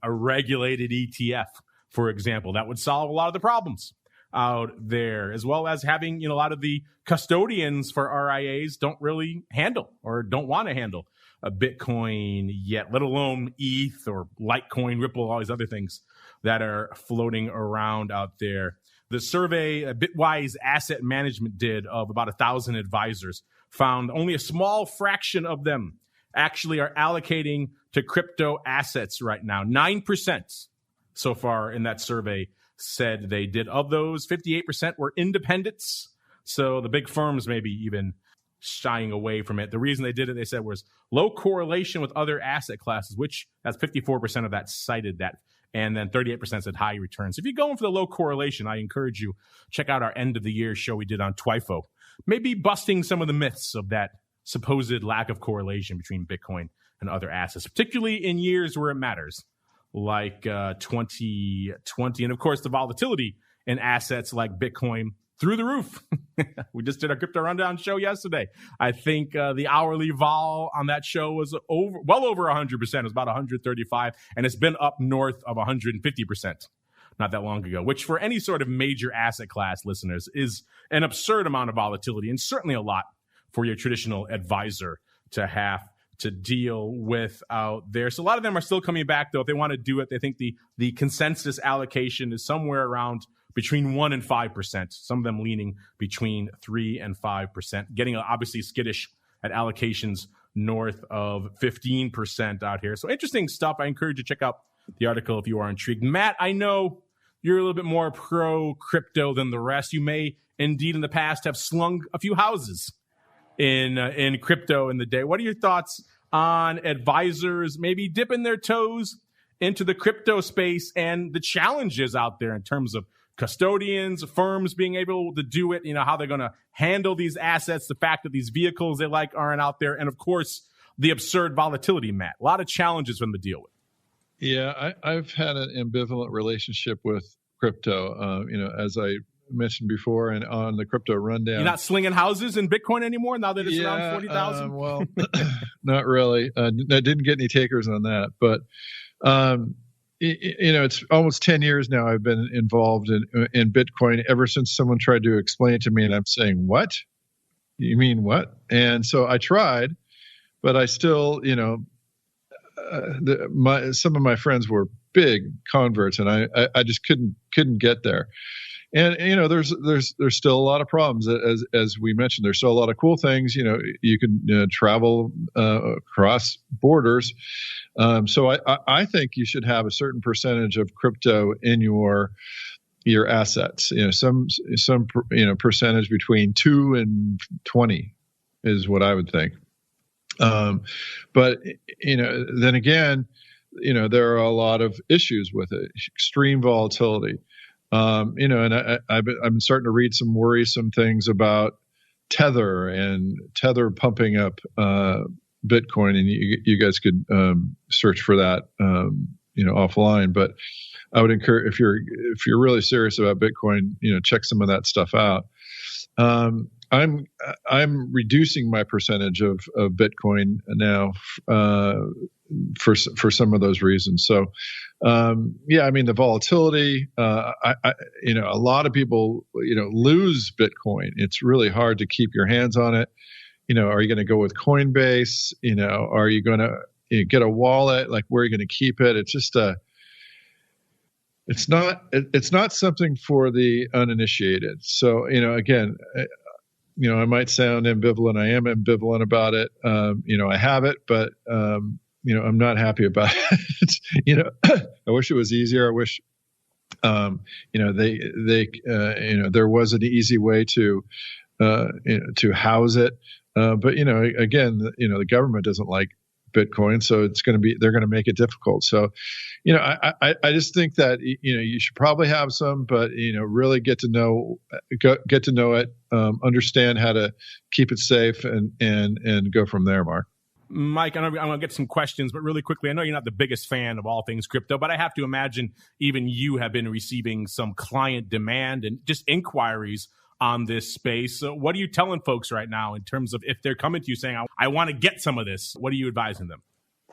a regulated ETF, for example. That would solve a lot of the problems out there, as well as having a lot of the custodians for RIAs don't really handle or don't want to handle a Bitcoin yet, let alone ETH or Litecoin, Ripple, all these other things that are floating around out there. The survey Bitwise Asset Management did of about 1,000 advisors found only a small fraction of them actually are allocating to crypto assets right now. 9% so far in that survey said they did. Of those, 58% were independents. So the big firms maybe even shying away from it. The reason they did it, they said, was low correlation with other asset classes, which that's 54% of that cited that. And then 38% said high returns. If you're going for the low correlation, I encourage you, check out our end of the year show we did on TWIFO. Maybe busting some of the myths of that supposed lack of correlation between Bitcoin and other assets, particularly in years where it matters, like 2020. And of course, the volatility in assets like Bitcoin through the roof. We just did a crypto rundown show yesterday. I think the hourly vol on that show was well over 100%. It was about 135, and it's been up north of 150% not that long ago, which for any sort of major asset class, listeners, is an absurd amount of volatility and certainly a lot for your traditional advisor to have to deal with out there. So a lot of them are still coming back, though. If they want to do it, they think the consensus allocation is somewhere around between 1% and 5%, some of them leaning between 3% and 5%, getting obviously skittish at allocations north of 15% out here. So interesting stuff. I encourage you to check out the article if you are intrigued. Matt, I know you're a little bit more pro crypto than the rest. You may indeed in the past have slung a few houses in crypto in the day. What are your thoughts on advisors maybe dipping their toes into the crypto space and the challenges out there in terms of custodians, firms being able to do it, how they're going to handle these assets, the fact that these vehicles they like aren't out there, and of course, the absurd volatility, Matt. A lot of challenges for them to deal with. Yeah, I've had an ambivalent relationship with crypto, as I mentioned before, and on the crypto rundown. You're not slinging houses in Bitcoin anymore now that it's around 40,000? Well, not really. I didn't get any takers on that, but it's almost 10 years now I've been involved in Bitcoin ever since someone tried to explain it to me, and I'm saying, what? You mean what? And so I tried, but I still, some of my friends were big converts, and I just couldn't get there. And there's still a lot of problems, as we mentioned. There's still a lot of cool things. You can travel across borders. So I think you should have a certain percentage of crypto in your assets. Some percentage between 2 and 20 is what I would think. But then again, there are a lot of issues with it. Extreme volatility. And I've been starting to read some worrisome things about Tether pumping up Bitcoin, and you guys could search for that offline. But I would encourage, if you're really serious about Bitcoin, check some of that stuff out. I'm reducing my percentage of Bitcoin now for some of those reasons. So the volatility. A lot of people lose Bitcoin. It's really hard to keep your hands on it. Are you going to go with Coinbase? Are you going to get a wallet? Like, where are you going to keep it? It's just it's not something for the uninitiated. So again. I might sound ambivalent. I am ambivalent about it. I have it, but I'm not happy about it. I wish it was easier. I wish, there was an easy way to house it. But again, the government doesn't like Bitcoin, so they're going to make it difficult. So, I just think that you should probably have some, but really get to know it, understand how to keep it safe, and go from there, Mark. Mike, I'm going to get some questions, but really quickly, I know you're not the biggest fan of all things crypto, but I have to imagine even you have been receiving some client demand and just inquiries on this space. So what are you telling folks right now in terms of if they're coming to you saying, I want to get some of this, what are you advising them?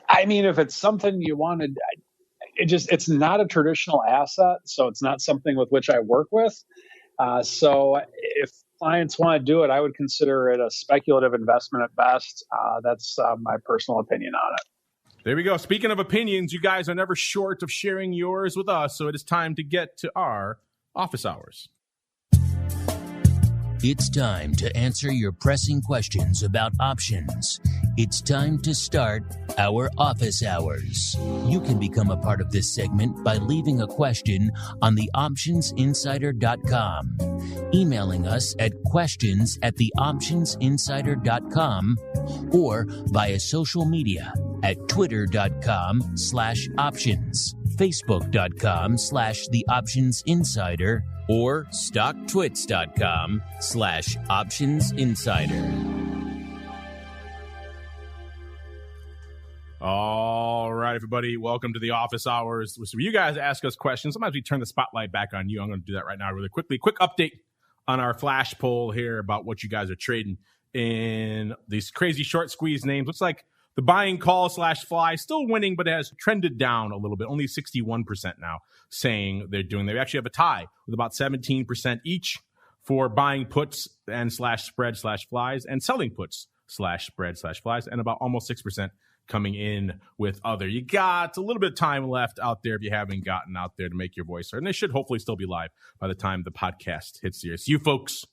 I mean, if it's something you wanted, it's not a traditional asset, so it's not something with which I work with. So if clients want to do it, I would consider it a speculative investment at best. That's my personal opinion on it. There we go. Speaking of opinions, you guys are never short of sharing yours with us, so it is time to get to our office hours. It's time to answer your pressing questions about options. It's time to start our office hours. You can become a part of this segment by leaving a question on theoptionsinsider.com, emailing us at questions@theoptionsinsider.com, or via social media at twitter.com/options, facebook.com/theoptionsinsider, or stocktwits.com/optionsinsider. All right, everybody, welcome to the office hours. So you guys ask us questions. Sometimes we turn the spotlight back on you. I'm going to do that right now really quickly. Quick update on our flash poll here about what you guys are trading in these crazy short squeeze names. Looks like the buying call / fly still winning, but it has trended down a little bit. Only 61% now saying they're doing. They actually have a tie with about 17% each for buying puts and /spread /flies, and selling puts /spread /flies, and about almost 6% coming in with other. You got a little bit of time left out there if you haven't gotten out there to make your voice heard. And they should hopefully still be live by the time the podcast hits here. So you folks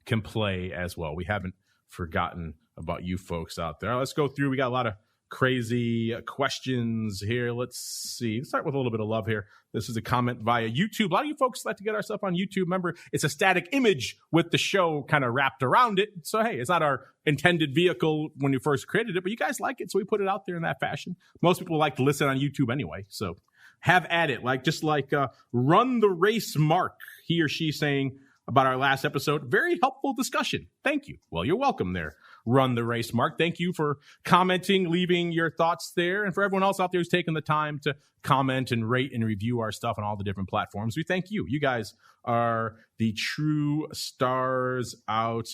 can play as well. We haven't forgotten about you folks out there. Let's go through. We got a lot of crazy questions here. Let's see. Let's start with a little bit of love here. This is a comment via YouTube. A lot of you folks like to get our stuff on YouTube. Remember, it's a static image with the show kind of wrapped around it. So, hey, it's not our intended vehicle when you first created it, but you guys like it, so we put it out there in that fashion. Most people like to listen on YouTube anyway, so have at it. Just like Run the Race Mark, he or she saying about our last episode, very helpful discussion. Thank you. Well, you're welcome there. Run the Race Mark. Thank you for commenting, leaving your thoughts there. And for everyone else out there who's taken the time to comment and rate and review our stuff on all the different platforms, we thank you. You guys are the true stars out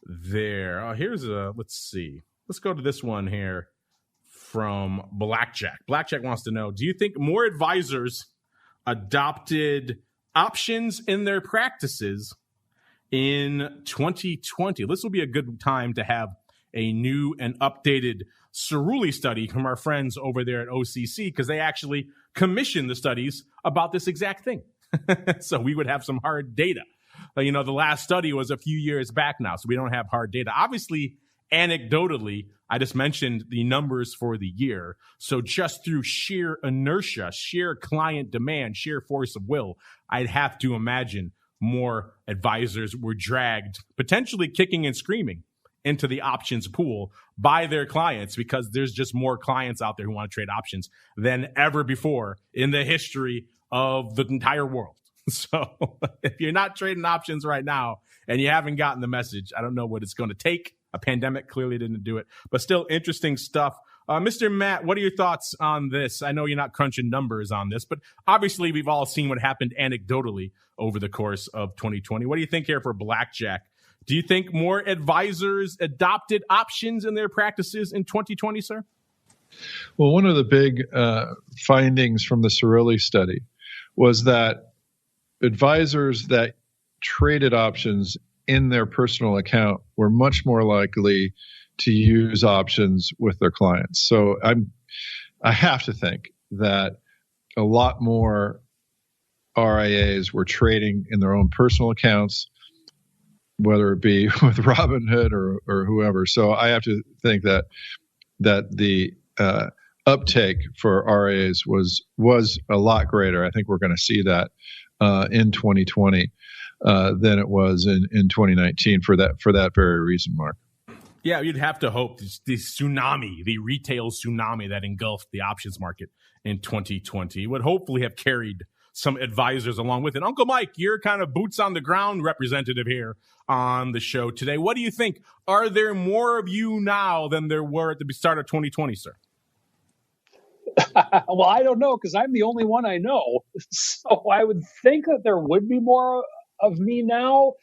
there. Let's see. Let's go to this one here from Blackjack. Blackjack wants to know, do you think more advisors adopted options in their practices in 2020? This will be a good time to have a new and updated Cerulli study from our friends over there at OCC, because they actually commissioned the studies about this exact thing. So we would have some hard data the last study was a few years back now, so we don't have hard data. Obviously, anecdotally, I just mentioned the numbers for the year. So just through sheer inertia, sheer client demand, sheer force of will, I'd have to imagine more advisors were dragged, potentially kicking and screaming, into the options pool by their clients, because there's just more clients out there who want to trade options than ever before in the history of the entire world. So if you're not trading options right now and you haven't gotten the message, I don't know what it's going to take. A pandemic clearly didn't do it, but still interesting stuff. Mr. Matt, what are your thoughts on this? I know you're not crunching numbers on this, but obviously we've all seen what happened anecdotally over the course of 2020. What do you think here for blackjack? Do you think more advisors adopted options in their practices in 2020, sir? Well, one of the big findings from the Cirilli study was that advisors that traded options in their personal account were much more likely to use options with their clients. So I have to think that a lot more RIAs were trading in their own personal accounts, whether it be with Robinhood or whoever. So I have to think that the uptake for RIAs was a lot greater. I think we're going to see that in 2020 than it was in 2019 for that very reason, Mark. Yeah, you'd have to hope the tsunami, the retail tsunami that engulfed the options market in 2020 would hopefully have carried some advisors along with it. Uncle Mike, you're kind of boots on the ground representative here on the show today. What do you think? Are there more of you now than there were at the start of 2020, sir? Well, I don't know, because I'm the only one I know. So I would think that there would be more of me now,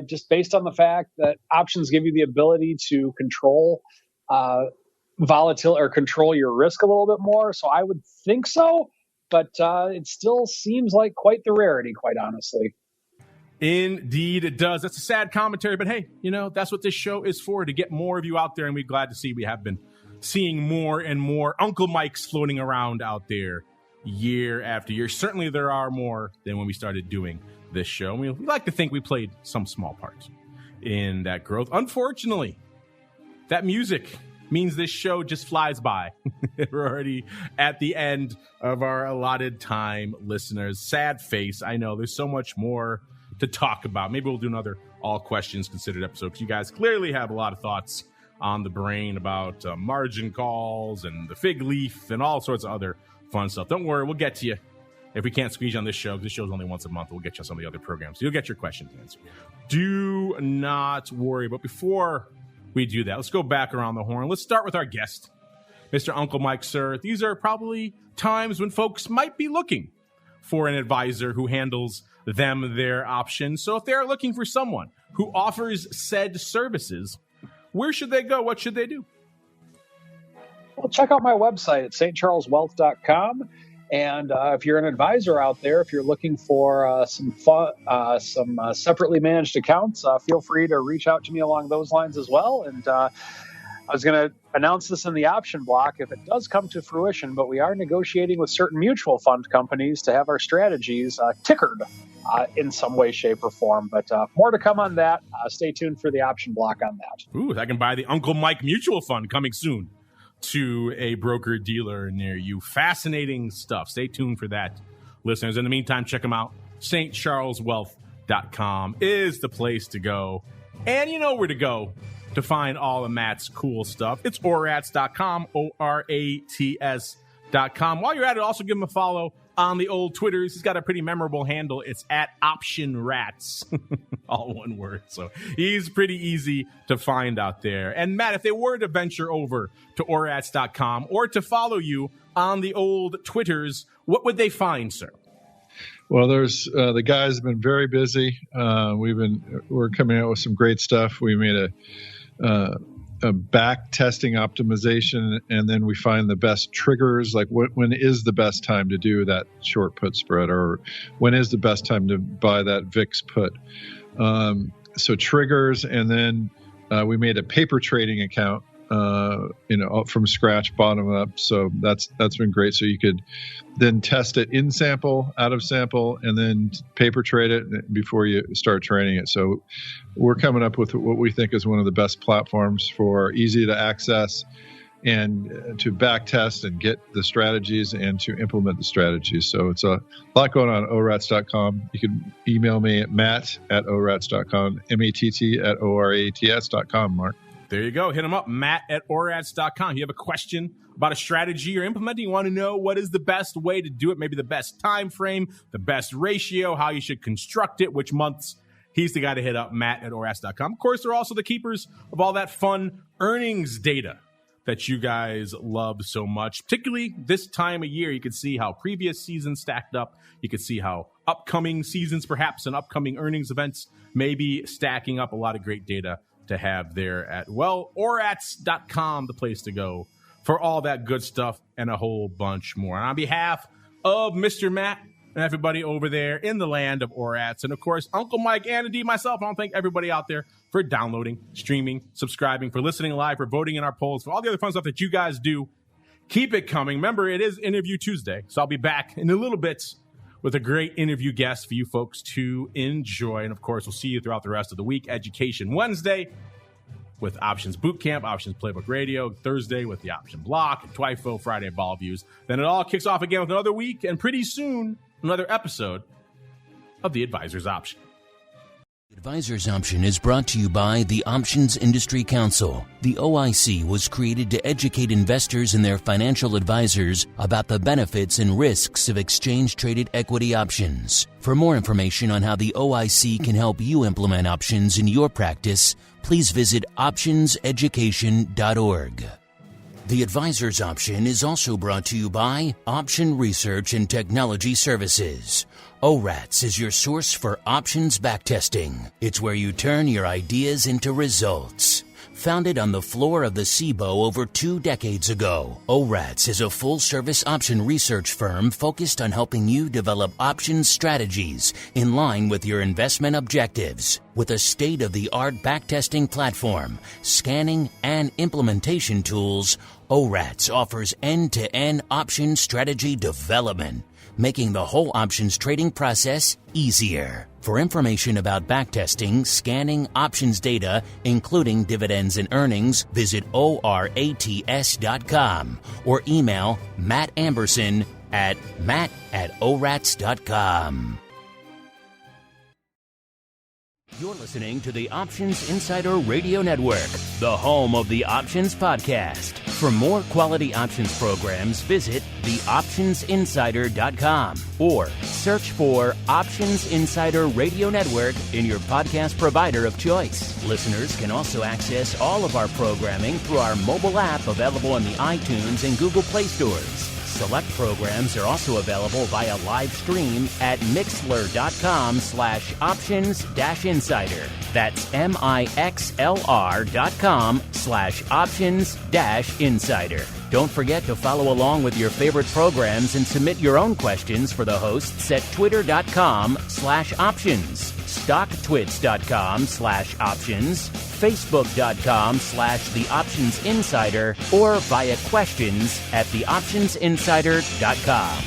just based on the fact that options give you the ability to control volatility or control your risk a little bit more. So I would think so, but it still seems like quite the rarity, quite honestly. Indeed, it does. That's a sad commentary, but hey, that's what this show is for, to get more of you out there, and we're glad to see we have been seeing more and more Uncle Mikes floating around out there year after year. Certainly there are more than when we started doing this show. We like to think we played some small part in that growth. Unfortunately, that music means this show just flies by. We're already at the end of our allotted time, listeners. Sad face. I know there's so much more to talk about. Maybe we'll do another all questions considered episode, because you guys clearly have a lot of thoughts on the brain about margin calls and the fig leaf and all sorts of other fun stuff. Don't worry, we'll get to you. If we can't squeeze you on this show, this show's only once a month, we'll get you on some of the other programs. You'll get your questions answered. Do not worry. But before we do that, let's go back around the horn. Let's start with our guest, Mr. Uncle Mike, sir. These are probably times when folks might be looking for an advisor who handles their options. So if they're looking for someone who offers said services, where should they go? What should they do? Well, check out my website at stcharleswealth.com. And if you're an advisor out there, if you're looking for some separately managed accounts, feel free to reach out to me along those lines as well. And I was going to announce this in the option block if it does come to fruition, but we are negotiating with certain mutual fund companies to have our strategies tickered in some way, shape, or form. But more to come on that. Stay tuned for the option block on that. Ooh, I can buy the Uncle Mike Mutual Fund coming soon to a broker dealer near you. Fascinating stuff. Stay tuned for that, listeners. In the meantime, check them out. stcharleswealth.com is the place to go. And you know where to go to find all of Matt's cool stuff. It's orats.com, ORATS.com. While you're at it, also give him a follow on the old Twitters. He's got a pretty memorable handle. It's at OptionRats, all one word. So he's pretty easy to find out there. And Matt, if they were to venture over to orats.com or to follow you on the old Twitters, what would they find, sir? Well, there's the guys have been very busy. We're coming out with some great stuff. We made a back testing optimization, and then we find the best triggers, like when is the best time to do that short put spread, or when is the best time to buy that VIX put. So triggers, and then we made a paper trading account from scratch, bottom up. So that's been great. So you could then test it in sample, out of sample, and then paper trade it before you start trading it. So we're coming up with what we think is one of the best platforms for easy to access and to back test and get the strategies and to implement the strategies. So it's a lot going on at orats.com. You can email me at matt@orats.com, matt@orats.com, Mark. There you go. Hit them up, matt@orats.com. You have a question about a strategy you're implementing, you want to know what is the best way to do it, maybe the best time frame, the best ratio, how you should construct it, which months. He's the guy to hit up, matt@orats.com. Of course, they're also the keepers of all that fun earnings data that you guys love so much. Particularly this time of year, you can see how previous seasons stacked up. You can see how upcoming seasons, perhaps, and upcoming earnings events may be stacking up. A lot of great data to have there at, orats.com, the place to go for all that good stuff and a whole bunch more. And on behalf of Mr. Matt and everybody over there in the land of Orats, and of course, Uncle Mike, and indeed myself, I want to thank everybody out there for downloading, streaming, subscribing, for listening live, for voting in our polls, for all the other fun stuff that you guys do. Keep it coming. Remember, it is Interview Tuesday, so I'll be back in a little bit with a great interview guest for you folks to enjoy. And of course, we'll see you throughout the rest of the week. Education Wednesday with Options Bootcamp, Options Playbook Radio, Thursday with the Option Block, and TWIFO, Friday at Ball Views. Then it all kicks off again with another week, and pretty soon, another episode of The Advisor's Option. The Advisor's Option is brought to you by the Options Industry Council. The OIC was created to educate investors and their financial advisors about the benefits and risks of exchange-traded equity options. For more information on how the OIC can help you implement options in your practice, please visit optionseducation.org. The Advisor's Option is also brought to you by Option Research and Technology Services. ORATS is your source for options backtesting. It's where you turn your ideas into results. Founded on the floor of the SIBO over 2 decades ago, ORATS is a full-service option research firm focused on helping you develop options strategies in line with your investment objectives. With a state-of-the-art backtesting platform, scanning, and implementation tools, ORATS offers end-to-end option strategy development, making the whole options trading process easier. For information about backtesting, scanning options data, including dividends and earnings, visit orats.com or email Matt Amberson at matt@orats.com. You're listening to the Options Insider Radio Network, the home of the Options Podcast. For more quality options programs, visit theoptionsinsider.com or search for Options Insider Radio Network in your podcast provider of choice. Listeners can also access all of our programming through our mobile app available in the iTunes and Google Play stores. Select programs are also available via live stream at mixlr.com/options-insider. That's mixlr.com/options-insider. Don't forget to follow along with your favorite programs and submit your own questions for the hosts at twitter.com/options, stocktwits.com/options, facebook.com/theoptionsinsider, or via questions at theoptionsinsider.com.